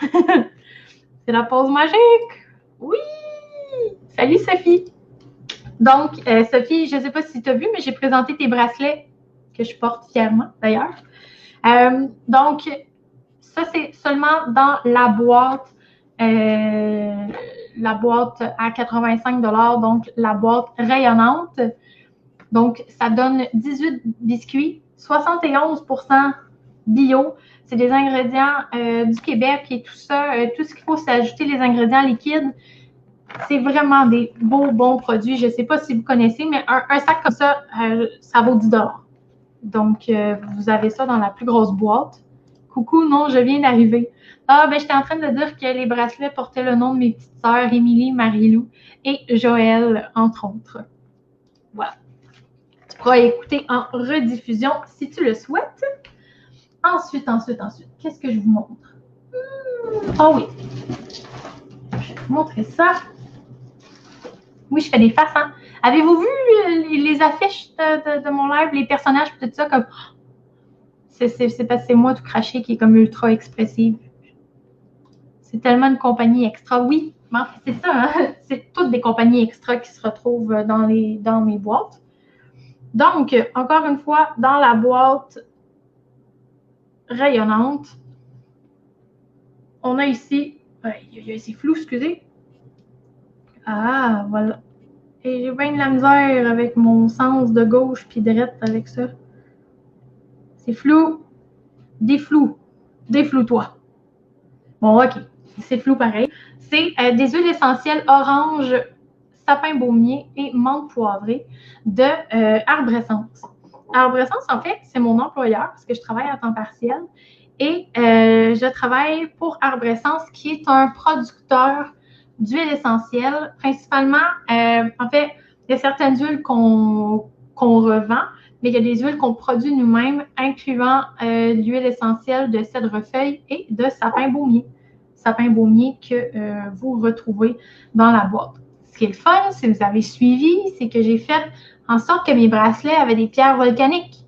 C'est la pause magique! Oui! Salut Sophie! Donc, Sophie, je ne sais pas si tu as vu, mais j'ai présenté tes bracelets que je porte fièrement d'ailleurs. Donc, ça, c'est seulement dans la boîte à 85 $, donc la boîte rayonnante. Donc, ça donne 18 biscuits, 71% bio. C'est des ingrédients du Québec et tout ça. Tout ce qu'il faut, c'est ajouter les ingrédients liquides. C'est vraiment des bons produits. Je ne sais pas si vous connaissez, mais un sac comme ça, ça vaut 10 $. Donc, vous avez ça dans la plus grosse boîte. Coucou, non, je viens d'arriver. Ah, ben, j'étais en train de dire que les bracelets portaient le nom de mes petites sœurs, Émilie, Marie-Lou et Joël, entre autres. Voilà. Tu pourras écouter en rediffusion si tu le souhaites. Ensuite, qu'est-ce que je vous montre? Ah oui. Je vais vous montrer ça. Oui, je fais des faces, hein. Avez-vous vu les affiches de mon live, les personnages, tout ça, comme... C'est parce que c'est moi tout craché qui est comme ultra expressive. C'est tellement une compagnie extra. Oui, mais en fait, c'est ça, hein? C'est toutes des compagnies extra qui se retrouvent dans mes boîtes. Donc, encore une fois, dans la boîte rayonnante, on a ici... c'est flou, excusez. Ah, voilà. Et j'ai bien de la misère avec mon sens de gauche puis droite avec ça. C'est flou. Défloue-toi. Bon, OK, c'est flou pareil. C'est des huiles essentielles orange, sapin baumier et menthe poivrée de Arbre-Essence. Arbre-Essence, en fait, c'est mon employeur parce que je travaille à temps partiel et je travaille pour Arbre-Essence qui est un producteur d'huiles essentielles. Principalement, en fait, il y a certaines huiles qu'on revend, mais il y a des huiles qu'on produit nous-mêmes, incluant l'huile essentielle de cèdre-feuille et de sapin baumier. Sapin baumier que vous retrouvez dans la boîte. Ce qui est le fun, si vous avez suivi, c'est que j'ai fait en sorte que mes bracelets avaient des pierres volcaniques.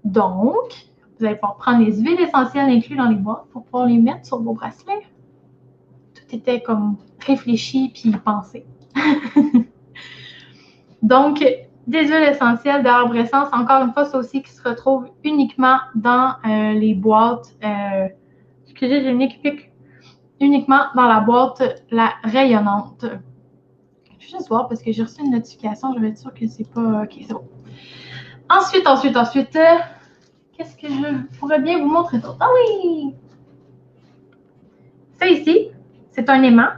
Donc, vous allez pouvoir prendre les huiles essentielles incluses dans les boîtes pour pouvoir les mettre sur vos bracelets. Tout était comme réfléchi puis pensé. Donc, des huiles essentielles d'Arbre-Essence, encore une fois, c'est aussi qui se retrouve uniquement dans les boîtes. Excusez, j'ai une équipe uniquement dans la boîte la rayonnante. Je vais juste voir parce que j'ai reçu une notification, je vais être sûre que c'est pas. Ok, c'est bon. Ensuite, qu'est-ce que je pourrais bien vous montrer d'autre? Ah oui! Ça ici, c'est un aimant.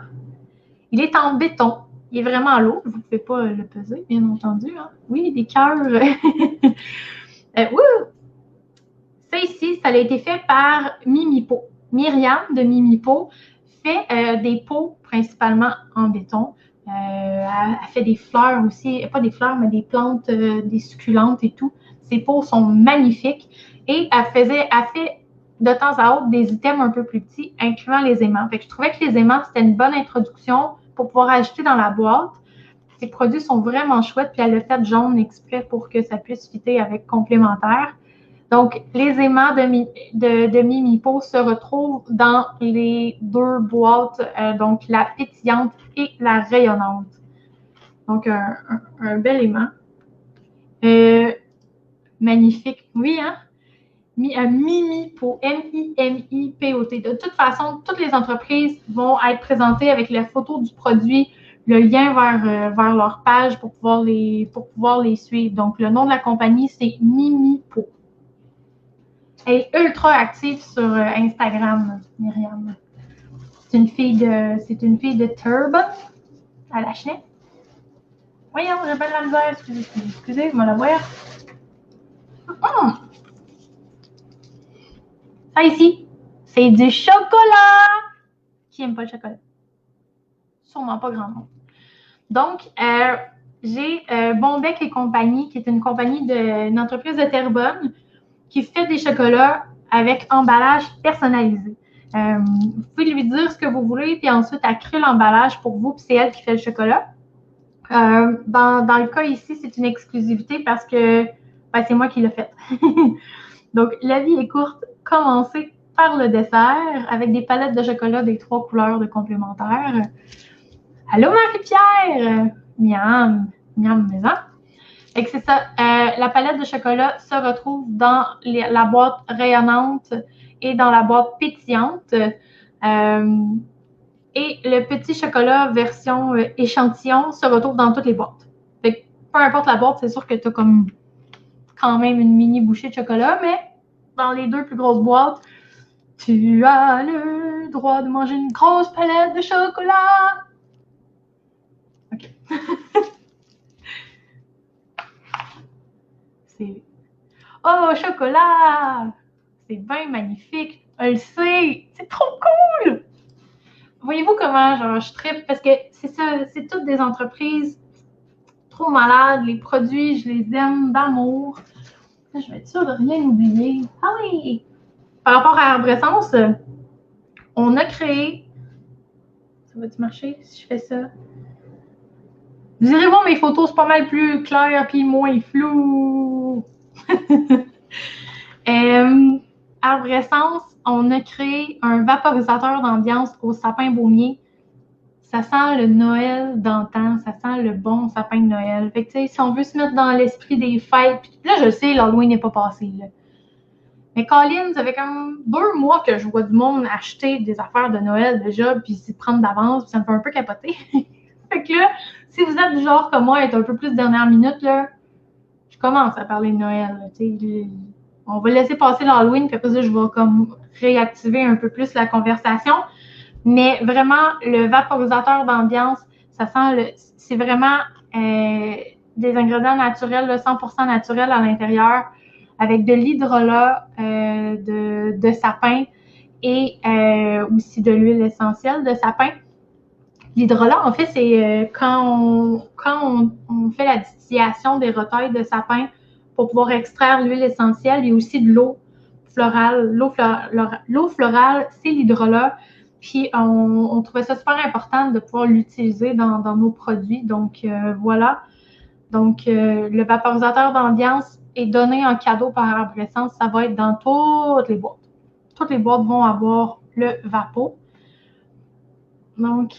Il est en béton. Il est vraiment lourd. Vous ne pouvez pas le peser, bien entendu. Hein? Oui, des cœurs. Ça ici, ça a été fait par Mimipo. Myriam de Mimipo fait des pots principalement en béton. Elle fait des fleurs aussi, pas des fleurs, mais des plantes, des succulentes et tout. Ses pots sont magnifiques. Et elle fait de temps à autre des items un peu plus petits, incluant les aimants. Fait que je trouvais que les aimants, c'était une bonne introduction pour pouvoir ajouter dans la boîte. Ces produits sont vraiment chouettes, puis elle l'a fait jaune exprès pour que ça puisse fitter avec complémentaire. Donc, les aimants de Mimipo se retrouvent dans les deux boîtes, donc la pétillante et la rayonnante. Donc, un bel aimant. Magnifique. Oui, hein? Mimipo, M-I-M-I-P-O-T. De toute façon, toutes les entreprises vont être présentées avec la photo du produit, le lien vers leur page pour pouvoir les suivre. Donc, le nom de la compagnie, c'est Mimipo. Elle est ultra active sur Instagram, Myriam. C'est une fille de Turban à la Chenette. Voyons, j'ai pas de la misère. Excusez, je vais la boire. Ça ici, c'est du chocolat. Qui aime pas le chocolat? Sûrement pas grand monde. Donc, j'ai Bonbec et compagnie, qui est une entreprise de Terrebonne, qui fait des chocolats avec emballage personnalisé. Vous pouvez lui dire ce que vous voulez, puis ensuite, elle crée l'emballage pour vous, puis c'est elle qui fait le chocolat. Dans le cas ici, c'est une exclusivité parce que c'est moi qui l'ai fait. Donc, la vie est courte. Commencez par le dessert avec des palettes de chocolat des 3 couleurs de complémentaires. Allô, Marie-Pierre! Miam, miam, maison. Et que c'est ça. La palette de chocolat se retrouve dans la boîte rayonnante et dans la boîte pétillante. Et le petit chocolat version échantillon se retrouve dans toutes les boîtes. Fait que, peu importe la boîte, c'est sûr que tu as comme quand même une mini bouchée de chocolat, mais dans les 2 plus grosses boîtes, tu as le droit de manger une grosse palette de chocolat. OK. C'est... Oh, chocolat! C'est bien magnifique. On le sait. C'est trop cool! Voyez-vous comment genre, je trippe? Parce que c'est ça, c'est toutes des entreprises trop malades. Les produits, je les aime d'amour. Je vais être sûre de rien oublier. Ah oui! Par rapport à Arbre-Essence, on a créé... Ça va-tu marcher si je fais ça? Vous irez voir mes photos, c'est pas mal plus clair puis moins flou. Arbre-Essence, on a créé un vaporisateur d'ambiance au sapin baumier. Ça sent le Noël d'antan, ça sent le bon sapin de Noël. Fait que, tu sais, si on veut se mettre dans l'esprit des fêtes, puis là, je sais, l'Halloween n'est pas passé, là. Mais Colin, ça fait comme 2 mois que je vois du monde acheter des affaires de Noël déjà, puis s'y prendre d'avance, puis ça me fait un peu capoter. Fait que là, si vous êtes du genre comme moi, être un peu plus dernière minute, là, je commence à parler de Noël. On va laisser passer l'Halloween, puis après ça, je vais comme réactiver un peu plus la conversation. Mais vraiment, le vaporisateur d'ambiance, ça sent, c'est vraiment des ingrédients naturels, 100% naturels à l'intérieur, avec de l'hydrolat de sapin et aussi de l'huile essentielle de sapin. L'hydrolat, en fait, c'est quand on fait la distillation des retailles de sapin pour pouvoir extraire l'huile essentielle et aussi de l'eau florale. L'eau florale, c'est l'hydrolat. Puis, on trouvait ça super important de pouvoir l'utiliser dans nos produits. Donc, voilà. Donc, le vaporisateur d'ambiance est donné en cadeau par Arborescence. Ça va être dans toutes les boîtes. Toutes les boîtes vont avoir le vapo. Donc,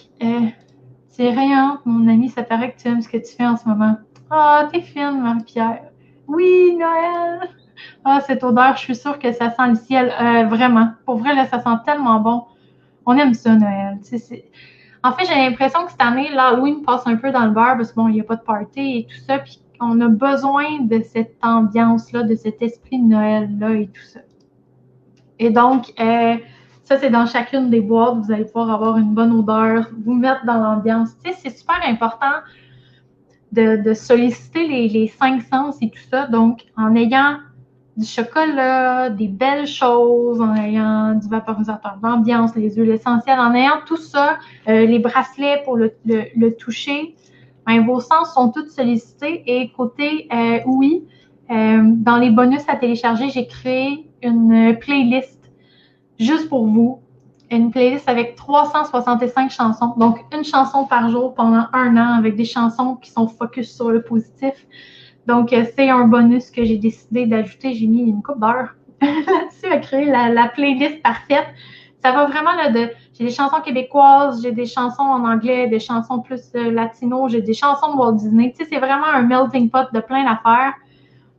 c'est rien, mon ami, ça paraît que tu aimes ce que tu fais en ce moment. Ah, t'es fine, Marie-Pierre. Oui, Noël. Ah, cette odeur, je suis sûre que ça sent le ciel. Vraiment. Pour vrai, là, ça sent tellement bon. On aime ça, Noël. En fait, j'ai l'impression que cette année, l'Halloween passe un peu dans le beurre parce que bon, il n'y a pas de party et tout ça. Puis on a besoin de cette ambiance-là, de cet esprit de Noël-là et tout ça. Et donc, ça, c'est dans chacune des boîtes. Vous allez pouvoir avoir une bonne odeur, vous mettre dans l'ambiance. Tu sais, c'est super important de solliciter les 5 sens et tout ça. Donc, en ayant du chocolat, des belles choses, en ayant du vaporisateur d'ambiance, les huiles essentielles, en ayant tout ça, les bracelets pour le toucher, ben, vos sens sont tous sollicités. Et côté oui, dans les bonus à télécharger, j'ai créé une playlist juste pour vous. Une playlist avec 365 chansons. Donc, une chanson par jour pendant 1 an avec des chansons qui sont focus sur le positif. Donc, c'est un bonus que j'ai décidé d'ajouter. J'ai mis une coupe d'heure là-dessus à créer la playlist parfaite. Ça va vraiment là j'ai des chansons québécoises, j'ai des chansons en anglais, des chansons plus latino, j'ai des chansons de Walt Disney. Tu sais, c'est vraiment un melting pot de plein d'affaires.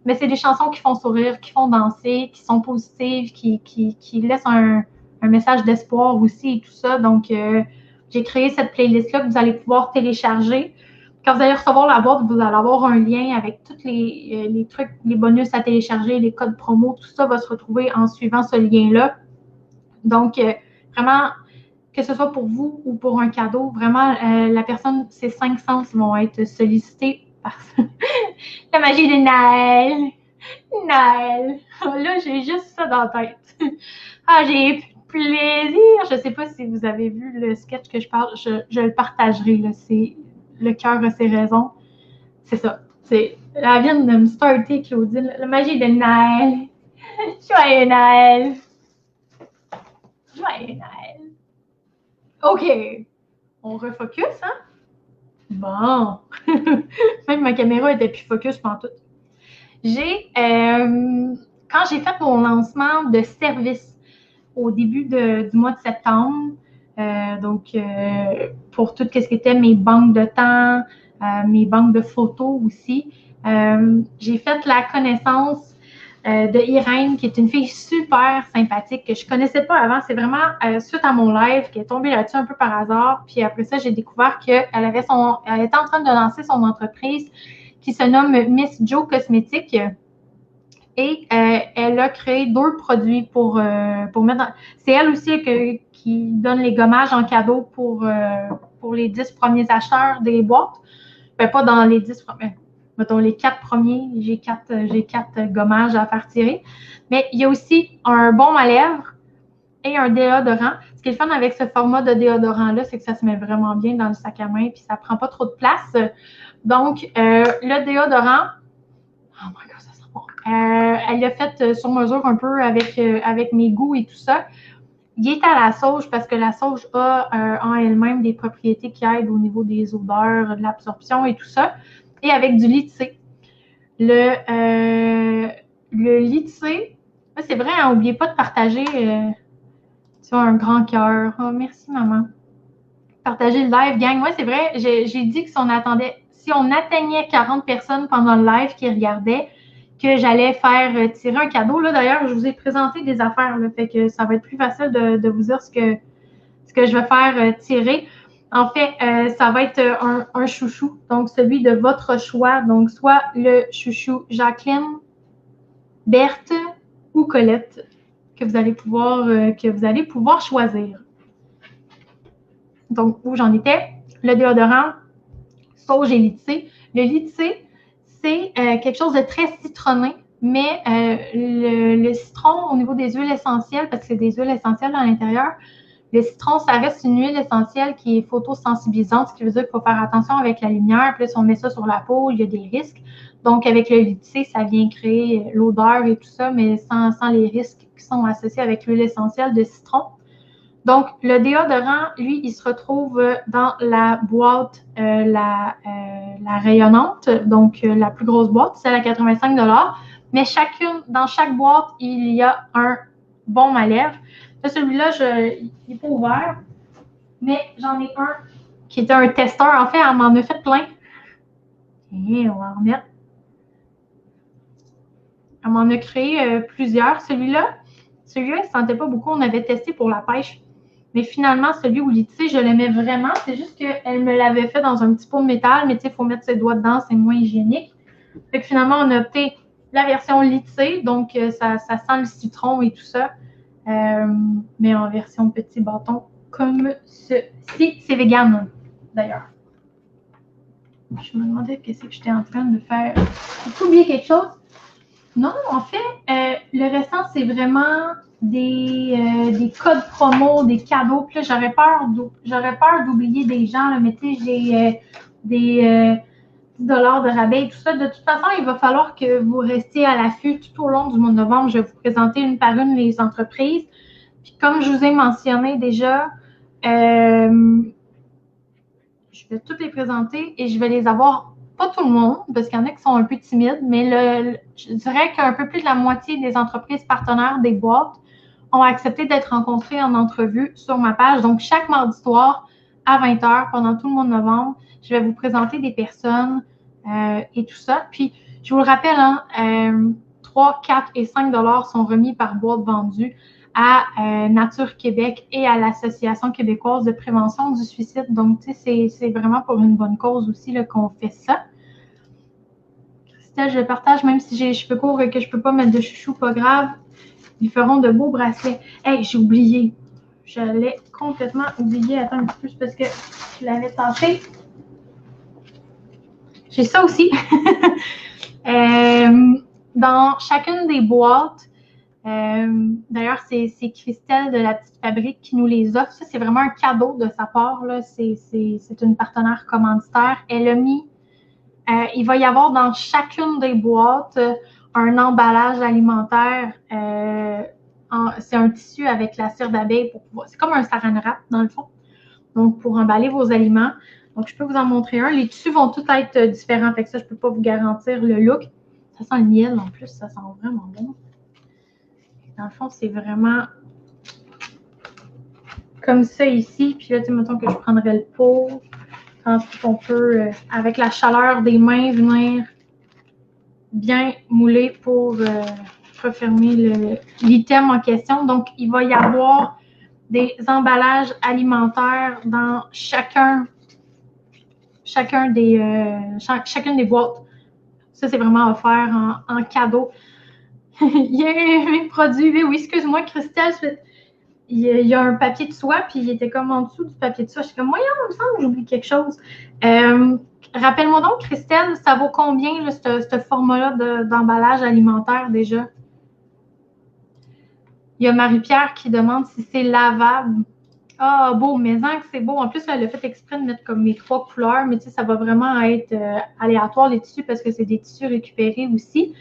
Mais c'est des chansons qui font sourire, qui font danser, qui sont positives, qui laissent un message d'espoir aussi et tout ça. Donc, j'ai créé cette playlist-là que vous allez pouvoir télécharger. Quand vous allez recevoir la boîte, vous allez avoir un lien avec tous les trucs, les bonus à télécharger, les codes promo, tout ça va se retrouver en suivant ce lien-là. Donc, vraiment, que ce soit pour vous ou pour un cadeau, vraiment, la personne, ses 5 sens vont être sollicités par la magie de Noël. Noël. Là, j'ai juste ça dans la tête. Ah, j'ai plaisir. Je ne sais pas si vous avez vu le sketch que je parle. Je le partagerai. Là. C'est le cœur a ses raisons. C'est ça. C'est la vient de me starter, Claudine. La magie de Noël. Joyeux Noël. Joyeux Noël. OK. On refocus, hein? Bon. Même ma caméra était plus focus pendant tout. Quand j'ai fait mon lancement de service au début du mois de septembre, donc pour tout ce qui était mes banques de temps, mes banques de photos aussi, j'ai fait la connaissance de Irène, qui est une fille super sympathique que je ne connaissais pas avant. C'est vraiment suite à mon live qu'elle est tombée là-dessus un peu par hasard. Puis après ça, j'ai découvert qu'elle était en train de lancer son entreprise qui se nomme Miss Joe Cosmétiques. Et elle a créé 2 produits pour mettre dans... C'est elle aussi qui donne les gommages en cadeau pour les 10 premiers acheteurs des boîtes. Ben, pas dans les 10 premiers. Mettons les 4 premiers, j'ai 4 gommages à faire tirer. Mais il y a aussi un baume à lèvres et un déodorant. Ce qui est le fun avec ce format de déodorant-là, c'est que ça se met vraiment bien dans le sac à main puis ça prend pas trop de place. Donc, le déodorant, oh my God, ça sent bon. Elle l'a fait sur mesure un peu avec mes goûts et tout ça. Il est à la sauge parce que la sauge a en elle-même des propriétés qui aident au niveau des odeurs, de l'absorption et tout ça. Et avec du lycée. Le lycée, c'est vrai, n'oubliez pas de partager sur un grand cœur. Oh, merci, maman. Partager le live, gang. Ouais, c'est vrai, j'ai dit que si on atteignait 40 personnes pendant le live qui regardaient, que j'allais faire tirer un cadeau. Là, d'ailleurs, je vous ai présenté des affaires, là, fait que ça va être plus facile de vous dire ce que je vais faire tirer. En fait, ça va être un chouchou, donc celui de votre choix. Donc, soit le chouchou Jacqueline, Berthe ou Colette que vous allez pouvoir choisir. Donc, où j'en étais, le déodorant, sauge et lycée. Le lycée, c'est quelque chose de très citronné, mais le citron, au niveau des huiles essentielles, parce que c'est des huiles essentielles à l'intérieur, le citron, ça reste une huile essentielle qui est photosensibilisante, ce qui veut dire qu'il faut faire attention avec la lumière. Puis là, si on met ça sur la peau, il y a des risques. Donc, avec le lycée, ça vient créer l'odeur et tout ça, mais sans les risques qui sont associés avec l'huile essentielle de citron. Donc, le déodorant, lui, il se retrouve dans la boîte, la rayonnante, donc la plus grosse boîte, celle à 85 $. Mais dans chaque boîte, il y a un baume à lèvres. Là, celui-là, il n'est pas ouvert, mais j'en ai un qui était un testeur. En fait, elle m'en a fait plein. Et on va en remettre. Elle m'en a créé plusieurs. Celui-là, il ne sentait pas beaucoup. On avait testé pour la pêche. Mais finalement, celui au lycée, je l'aimais vraiment. C'est juste qu'elle me l'avait fait dans un petit pot de métal, mais tu sais, il faut mettre ses doigts dedans, c'est moins hygiénique. Fait que finalement, on a opté la version lycée, donc ça sent le citron et tout ça, mais en version petit bâton comme ceci. C'est vegan, d'ailleurs. Je me demandais qu'est-ce que j'étais en train de faire. J'ai oublié quelque chose? Non, en fait, le restant, c'est vraiment des codes promo, des cadeaux. Puis là, j'aurais peur d'oublier des gens. Là, mais tu sais, j'ai des 10 $ de rabais et tout ça. De toute façon, il va falloir que vous restiez à l'affût tout au long du mois de novembre. Je vais vous présenter une par une les entreprises. Puis comme je vous ai mentionné déjà, je vais toutes les présenter et je vais les avoir, pas tout le monde, parce qu'il y en a qui sont un peu timides, mais je dirais qu'un peu plus de la moitié des entreprises partenaires des boîtes ont accepté d'être rencontrées en entrevue sur ma page. Donc, chaque mardi soir à 20 h pendant tout le mois de novembre, je vais vous présenter des personnes et tout ça. Puis, je vous le rappelle, hein, 3, 4 et 5 $ sont remis par boîte vendue à Nature Québec et à l'Association québécoise de prévention du suicide. Donc, tu sais, c'est vraiment pour une bonne cause aussi qu'on fait ça. Christelle, je partage, même si j'ai les cheveux courts et que je ne peux pas mettre de chouchou, pas grave. Ils feront de beaux bracelets. Hey, j'ai oublié. Je l'ai complètement oublié. Attends un petit peu, parce que je l'avais tâché. J'ai ça aussi. Dans chacune des boîtes, d'ailleurs, c'est Christelle de la Petite Fabrique qui nous les offre. Ça, c'est vraiment un cadeau de sa part. C'est une partenaire commanditaire. Elle a mis, il va y avoir dans chacune des boîtes un emballage alimentaire. C'est un tissu avec la cire d'abeille pour pouvoir. C'est comme un saran wrap, dans le fond. Donc, pour emballer vos aliments. Donc, je peux vous en montrer un. Les tissus vont tous être différents. Fait que ça, je ne peux pas vous garantir le look. Ça sent le miel en plus. Ça sent vraiment bon. Dans le fond, c'est vraiment comme ça ici. Puis là, tu sais, mettons que je prendrais le pot. Ensuite, on peut, avec la chaleur des mains, venir bien mouler pour refermer l'item en question. Donc, il va y avoir des emballages alimentaires dans chacune des boîtes. Ça, c'est vraiment offert en cadeau. Il y a mes produits. Oui, excuse-moi, Christelle. Il y a un papier de soie, puis il était comme en dessous du papier de soie. Je suis comme, voyons, il me semble que j'oublie quelque chose. Rappelle-moi donc, Christelle, ça vaut combien, là, ce format-là d'emballage alimentaire déjà? Il y a Marie-Pierre qui demande si c'est lavable. Ah, beau, mais que c'est beau. En plus, elle a fait exprès de mettre comme mes 3 couleurs, mais tu sais, ça va vraiment être aléatoire, les tissus, parce que c'est des tissus récupérés aussi.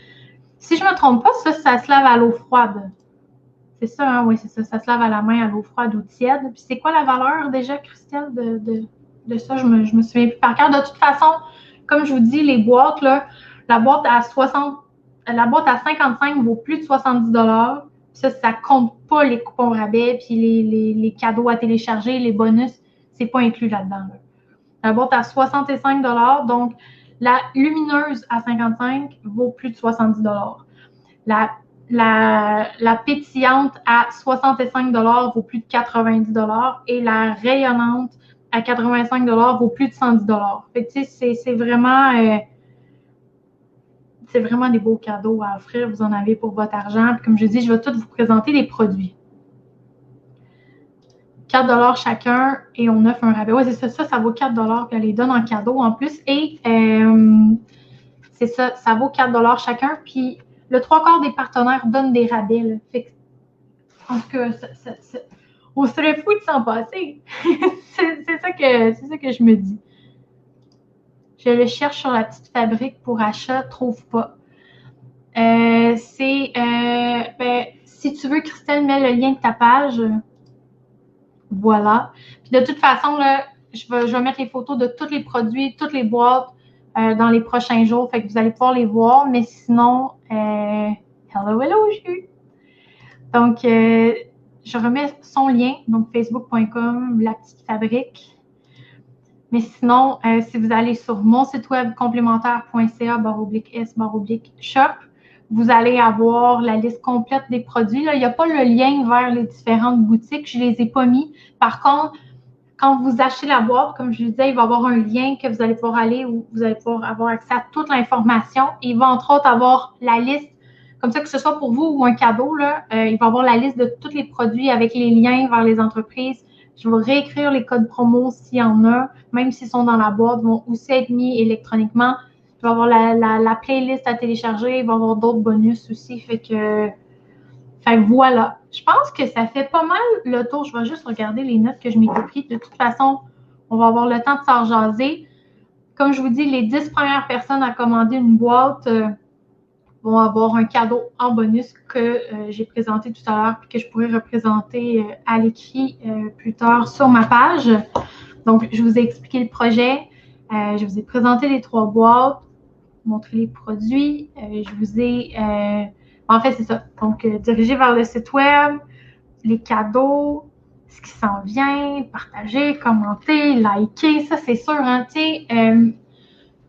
Si je ne me trompe pas, ça se lave à l'eau froide. C'est ça, hein? Oui, c'est ça. Ça se lave à la main à l'eau froide ou tiède. Puis c'est quoi la valeur déjà, Christelle, de ça? Je me souviens plus par cœur. De toute façon, comme je vous dis, les boîtes, là, la boîte à 55 vaut plus de 70 $. Ça compte pas les coupons rabais, puis les cadeaux à télécharger, les bonus, c'est pas inclus là-dedans. Là. La boîte à 65 $, donc la lumineuse à 55 vaut plus de 70 $. La pétillante à 65 $ vaut plus de 90 $ et la rayonnante à 85 $ vaut plus de 110 $. Fait que, c'est vraiment des beaux cadeaux à offrir. Vous en avez pour votre argent. Puis, comme je dis, je vais tout vous présenter les produits. 4 $ chacun et on offre un rabais. Oui, c'est ça, ça vaut 4 $, puis elle les donne en cadeau en plus. Et c'est ça, ça vaut 4 $ chacun. Puis le 3/4 des partenaires donnent des rabais. Là. Fait que, en tout cas, on serait fou de s'en passer. c'est ça que je me dis. Je le cherche sur la petite fabrique pour achat, trouve pas. Si tu veux, Christelle, mets le lien de ta page. Voilà. Puis de toute façon, là, je vais mettre les photos de tous les produits, toutes les boîtes dans les prochains jours. Fait que vous allez pouvoir les voir. Mais sinon, hello, Jules. Donc, je remets son lien, donc facebook.com, la petite fabrique. Mais sinon, si vous allez sur mon site web complémentaire.ca/s/shop, vous allez avoir la liste complète des produits. Là, il n'y a pas le lien vers les différentes boutiques. Je ne les ai pas mis. Par contre, quand vous achetez la boîte, comme je vous disais, il va y avoir un lien que vous allez pouvoir aller où vous allez pouvoir avoir accès à toute l'information. Il va entre autres avoir la liste, comme ça que ce soit pour vous ou un cadeau, là, il va avoir la liste de tous les produits avec les liens vers les entreprises. Je vais réécrire les codes promo s'il y en a, même s'ils sont dans la boîte, vont aussi être mis électroniquement. Il va y avoir la playlist à télécharger, il va y avoir d'autres bonus aussi. Fait que voilà. Je pense que ça fait pas mal le tour. Je vais juste regarder les notes que je m'étais prises. De toute façon, on va avoir le temps de s'en jaser. Comme je vous dis, les 10 premières personnes à commander une boîte vont avoir un cadeau en bonus que j'ai présenté tout à l'heure et que je pourrais représenter à l'écrit plus tard sur ma page. Donc, je vous ai expliqué le projet. Je vous ai présenté les 3 boîtes, montré les produits. Je vous ai... en fait, c'est ça. Donc, diriger vers le site web, les cadeaux, ce qui s'en vient, partager, commenter, liker, ça, c'est sûr. Hein, tu sais,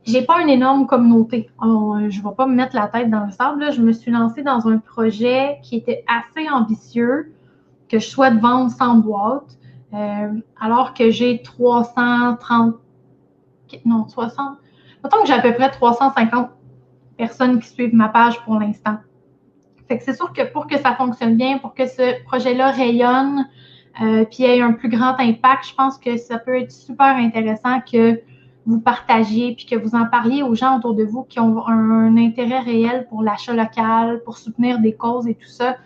j'ai pas une énorme communauté. Je vais pas me mettre la tête dans le sable. Là. Je me suis lancée dans un projet qui était assez ambitieux, que je souhaite vendre 100 boîtes, alors que j'ai 330... Non, 60... Mettons que j'ai à peu près 350 personnes qui suivent ma page pour l'instant. Fait que c'est sûr que pour que ça fonctionne bien, pour que ce projet-là rayonne, puis ait un plus grand impact, je pense que ça peut être super intéressant que vous partagiez puis que vous en parliez aux gens autour de vous qui ont un intérêt réel pour l'achat local, pour soutenir des causes et tout ça.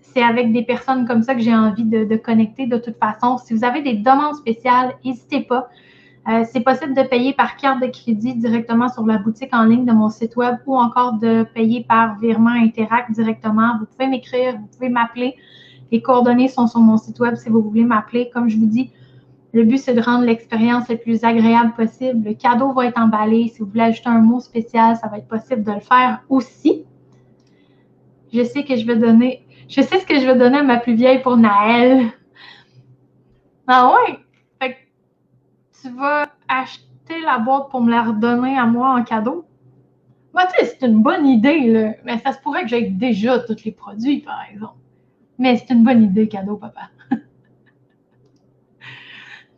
C'est avec des personnes comme ça que j'ai envie de connecter de toute façon. Si vous avez des demandes spéciales, n'hésitez pas. C'est possible de payer par carte de crédit directement sur la boutique en ligne de mon site web ou encore de payer par virement Interact directement. Vous pouvez m'écrire, vous pouvez m'appeler. Les coordonnées sont sur mon site web si vous voulez m'appeler. Comme je vous dis, le but, c'est de rendre l'expérience le plus agréable possible. Le cadeau va être emballé. Si vous voulez ajouter un mot spécial, ça va être possible de le faire aussi. Je sais ce que je vais donner à ma plus vieille pour Noël. Ah ouais? Fait que tu vas acheter la boîte pour me la redonner à moi en cadeau? Bah, tu sais, c'est une bonne idée, là. Mais ça se pourrait que j'aie déjà tous les produits, par exemple. Mais c'est une bonne idée, cadeau, papa.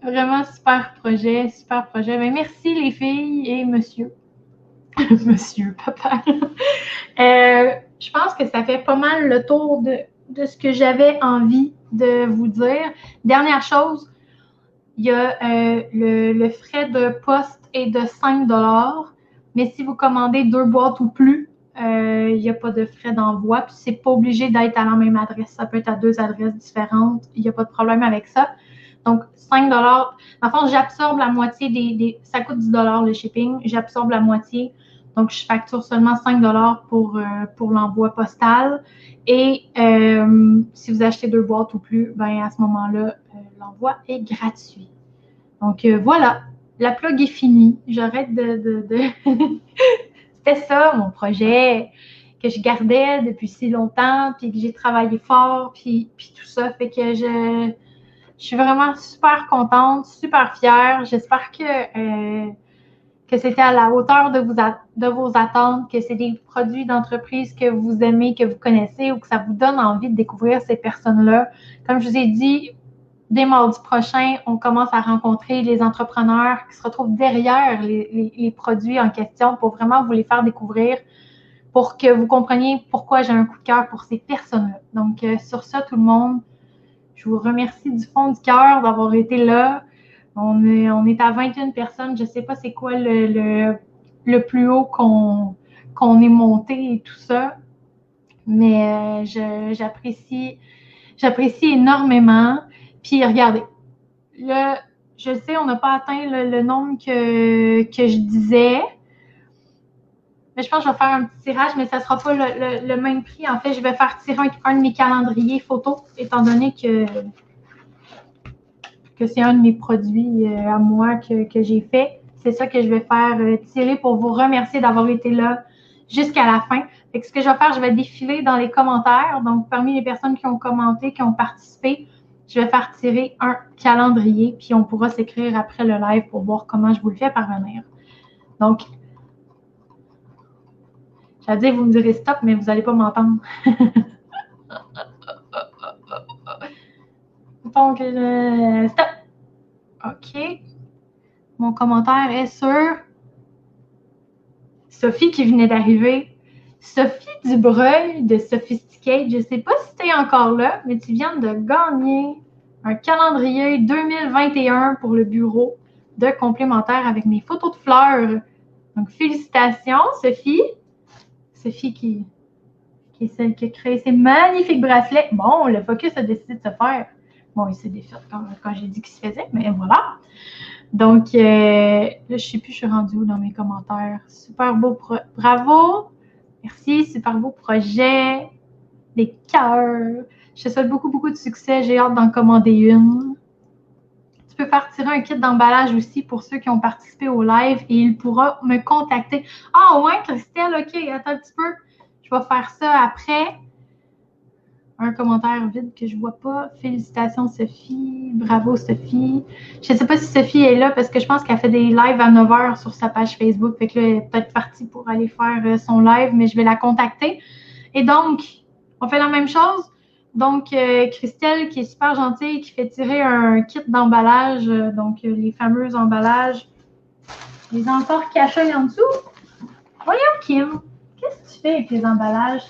Vraiment super projet, super projet. Mais merci les filles et monsieur. Monsieur, papa. Je pense que ça fait pas mal le tour de ce que j'avais envie de vous dire. Dernière chose, il y a le frais de poste est de 5 $. Mais si vous commandez 2 boîtes ou plus, il n'y a pas de frais d'envoi. Puis c'est pas obligé d'être à la même adresse. Ça peut être à 2 adresses différentes. Il n'y a pas de problème avec ça. Donc, 5 $. En fait, j'absorbe la moitié ça coûte 10 $ le shipping. J'absorbe la moitié. Donc, je facture seulement 5 $ pour l'envoi postal. Et si vous achetez 2 boîtes ou plus, ben à ce moment-là, l'envoi est gratuit. Donc, voilà. La plug est finie. J'arrête C'était ça, mon projet que je gardais depuis si longtemps, puis que j'ai travaillé fort, puis tout ça. Fait que je suis vraiment super contente, super fière. J'espère que c'était à la hauteur de vos attentes, que c'est des produits d'entreprise que vous aimez, que vous connaissez ou que ça vous donne envie de découvrir ces personnes-là. Comme je vous ai dit, dès mardi prochain, on commence à rencontrer les entrepreneurs qui se retrouvent derrière les produits en question pour vraiment vous les faire découvrir, pour que vous compreniez pourquoi j'ai un coup de cœur pour ces personnes-là. Donc, sur ça, tout le monde, Je vous remercie du fond du cœur d'avoir été là. On est à 21 personnes. Je ne sais pas c'est quoi le plus haut qu'on est monté et tout ça. Mais j'apprécie énormément. Puis regardez, là, je sais, on n'a pas atteint le nombre que je disais. Mais je pense que je vais faire un petit tirage, mais ça ne sera pas le même prix. En fait, je vais faire tirer un de mes calendriers photos, étant donné que c'est un de mes produits à moi que j'ai fait. C'est ça que je vais faire tirer pour vous remercier d'avoir été là jusqu'à la fin. Fait que ce que je vais faire, je vais défiler dans les commentaires. Donc, parmi les personnes qui ont commenté, qui ont participé, je vais faire tirer un calendrier, puis on pourra s'écrire après le live pour voir comment je vous le fais parvenir. Donc, j'allais dire, vous me direz stop, mais vous n'allez pas m'entendre. Donc, stop. OK. Mon commentaire est sur Sophie qui venait d'arriver. Sophie Dubreuil de Sophisticate. Je ne sais pas si tu es encore là, mais tu viens de gagner un calendrier 2021 pour le bureau de complémentaire avec mes photos de fleurs. Donc, félicitations, Sophie. Sophie qui est celle qui a créé ces magnifiques bracelets. Bon, le focus a décidé de se faire. Bon, il s'est défait quand j'ai dit qu'il se faisait, mais voilà. Donc, là, je ne sais plus, je suis rendue où dans mes commentaires. Super beau, bravo. Merci, super beau projet. Des cœurs. Je te souhaite beaucoup, beaucoup de succès. J'ai hâte d'en commander une. Tu peux faire tirer un kit d'emballage aussi pour ceux qui ont participé au live et il pourra me contacter. Ah ouais, Christelle, OK, attends un petit peu. Je vais faire ça après. Un commentaire vide que je ne vois pas. Félicitations, Sophie. Bravo, Sophie. Je ne sais pas si Sophie est là parce que je pense qu'elle fait des lives à 9 h sur sa page Facebook. Fait que là, elle est peut-être partie pour aller faire son live, mais je vais la contacter. Et donc, on fait la même chose. Donc, Christelle, qui est super gentille, qui fait tirer un kit d'emballage, donc les fameux emballages. Je les ai encore cachés en dessous. Voyons, Kim, qu'est-ce que tu fais avec les emballages?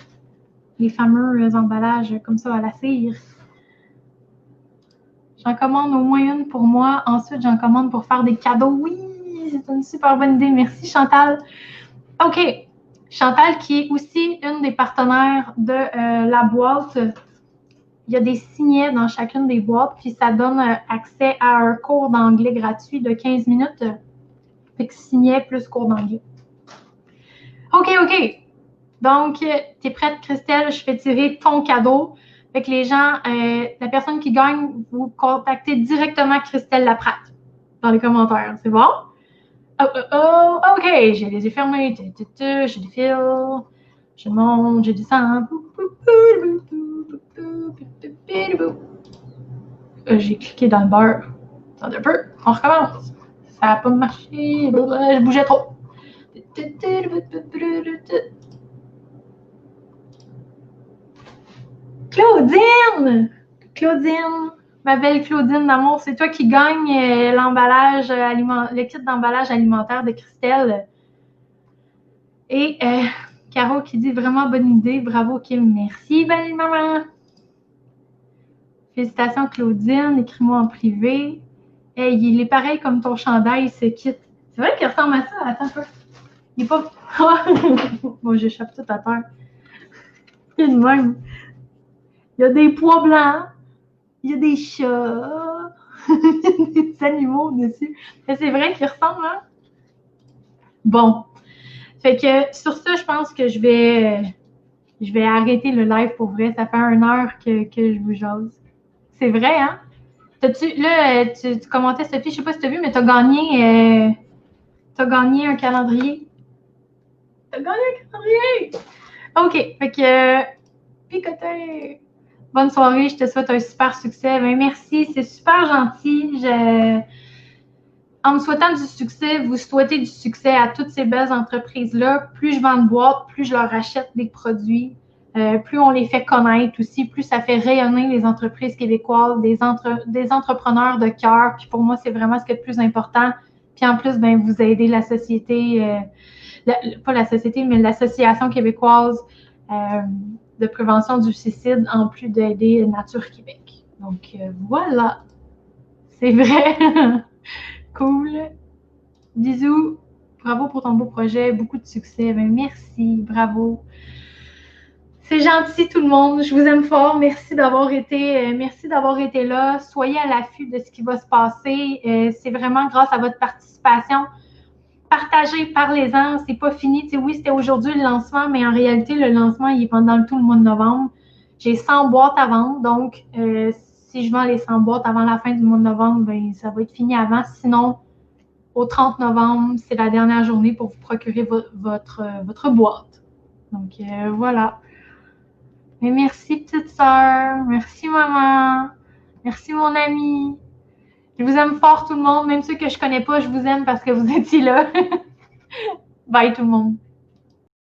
Les fameux emballages comme ça à la cire. J'en commande au moins une pour moi. Ensuite, j'en commande pour faire des cadeaux. Oui, c'est une super bonne idée. Merci, Chantal. OK. Chantal, qui est aussi une des partenaires de la boîte. Il y a des signets dans chacune des boîtes, puis ça donne accès à un cours d'anglais gratuit de 15 minutes. Fait que signet plus cours d'anglais. OK. Donc, tu es prête, Christelle? Je fais tirer ton cadeau. Fait que les gens, la personne qui gagne, vous contactez directement Christelle Laprade dans les commentaires. C'est bon? OK. J'ai les yeux fermés. Je défile. Je monte, je descends. J'ai cliqué dans le beurre. Attendez un peu. On recommence. Ça n'a pas marché. Je bougeais trop. Claudine, ma belle Claudine d'amour, c'est toi qui gagne l'emballage le kit d'emballage alimentaire de Christelle. Et Caro qui dit vraiment bonne idée, bravo Kim, merci belle maman. Félicitations Claudine, écris-moi en privé. Hey, il est pareil comme ton chandail, ce kit. C'est vrai qu'il ressemble à ça, attends un peu. Il est pas. Bon, j'échappe tout à terre. C'est le même. Il y a des pois blancs. Il y a des chats. Il y a des animaux dessus. Mais c'est vrai qu'ils ressemblent, hein? Bon. Fait que sur ça, je pense que je vais arrêter le live pour vrai. Ça fait 1 heure que je vous jase. C'est vrai, hein? Tu commentais, Sophie, je sais pas si tu as vu, mais tu as gagné un calendrier. T'as gagné un calendrier! OK. Fait que picoté! Bonne soirée, je te souhaite un super succès. Ben, merci, c'est super gentil. En me souhaitant du succès, vous souhaitez du succès à toutes ces belles entreprises-là. Plus je vends de boîtes, plus je leur achète des produits, plus on les fait connaître aussi, plus ça fait rayonner les entreprises québécoises, des entrepreneurs de cœur. Puis pour moi, c'est vraiment ce qui est le plus important. Puis en plus, ben, vous aidez la société, pas la société, mais l'Association québécoise de prévention du suicide, en plus d'aider Nature Québec. Donc, voilà. C'est vrai. Cool. Bisous. Bravo pour ton beau projet. Beaucoup de succès. Ben, merci. Bravo. C'est gentil tout le monde. Je vous aime fort. Merci d'avoir été là. Soyez à l'affût de ce qui va se passer. C'est vraiment grâce à votre participation. Partagez, parlez-en. C'est pas fini. Tu sais, oui, c'était aujourd'hui le lancement, mais en réalité, le lancement, il est pendant tout le mois de novembre. J'ai 100 boîtes à vendre. Donc, si je vends les 100 boîtes avant la fin du mois de novembre, ben, ça va être fini avant. Sinon, au 30 novembre, c'est la dernière journée pour vous procurer votre boîte. Donc, voilà. Mais merci, petite sœur. Merci, maman. Merci, mon ami. Je vous aime fort, tout le monde. Même ceux que je connais pas, je vous aime parce que vous étiez là. Bye, tout le monde.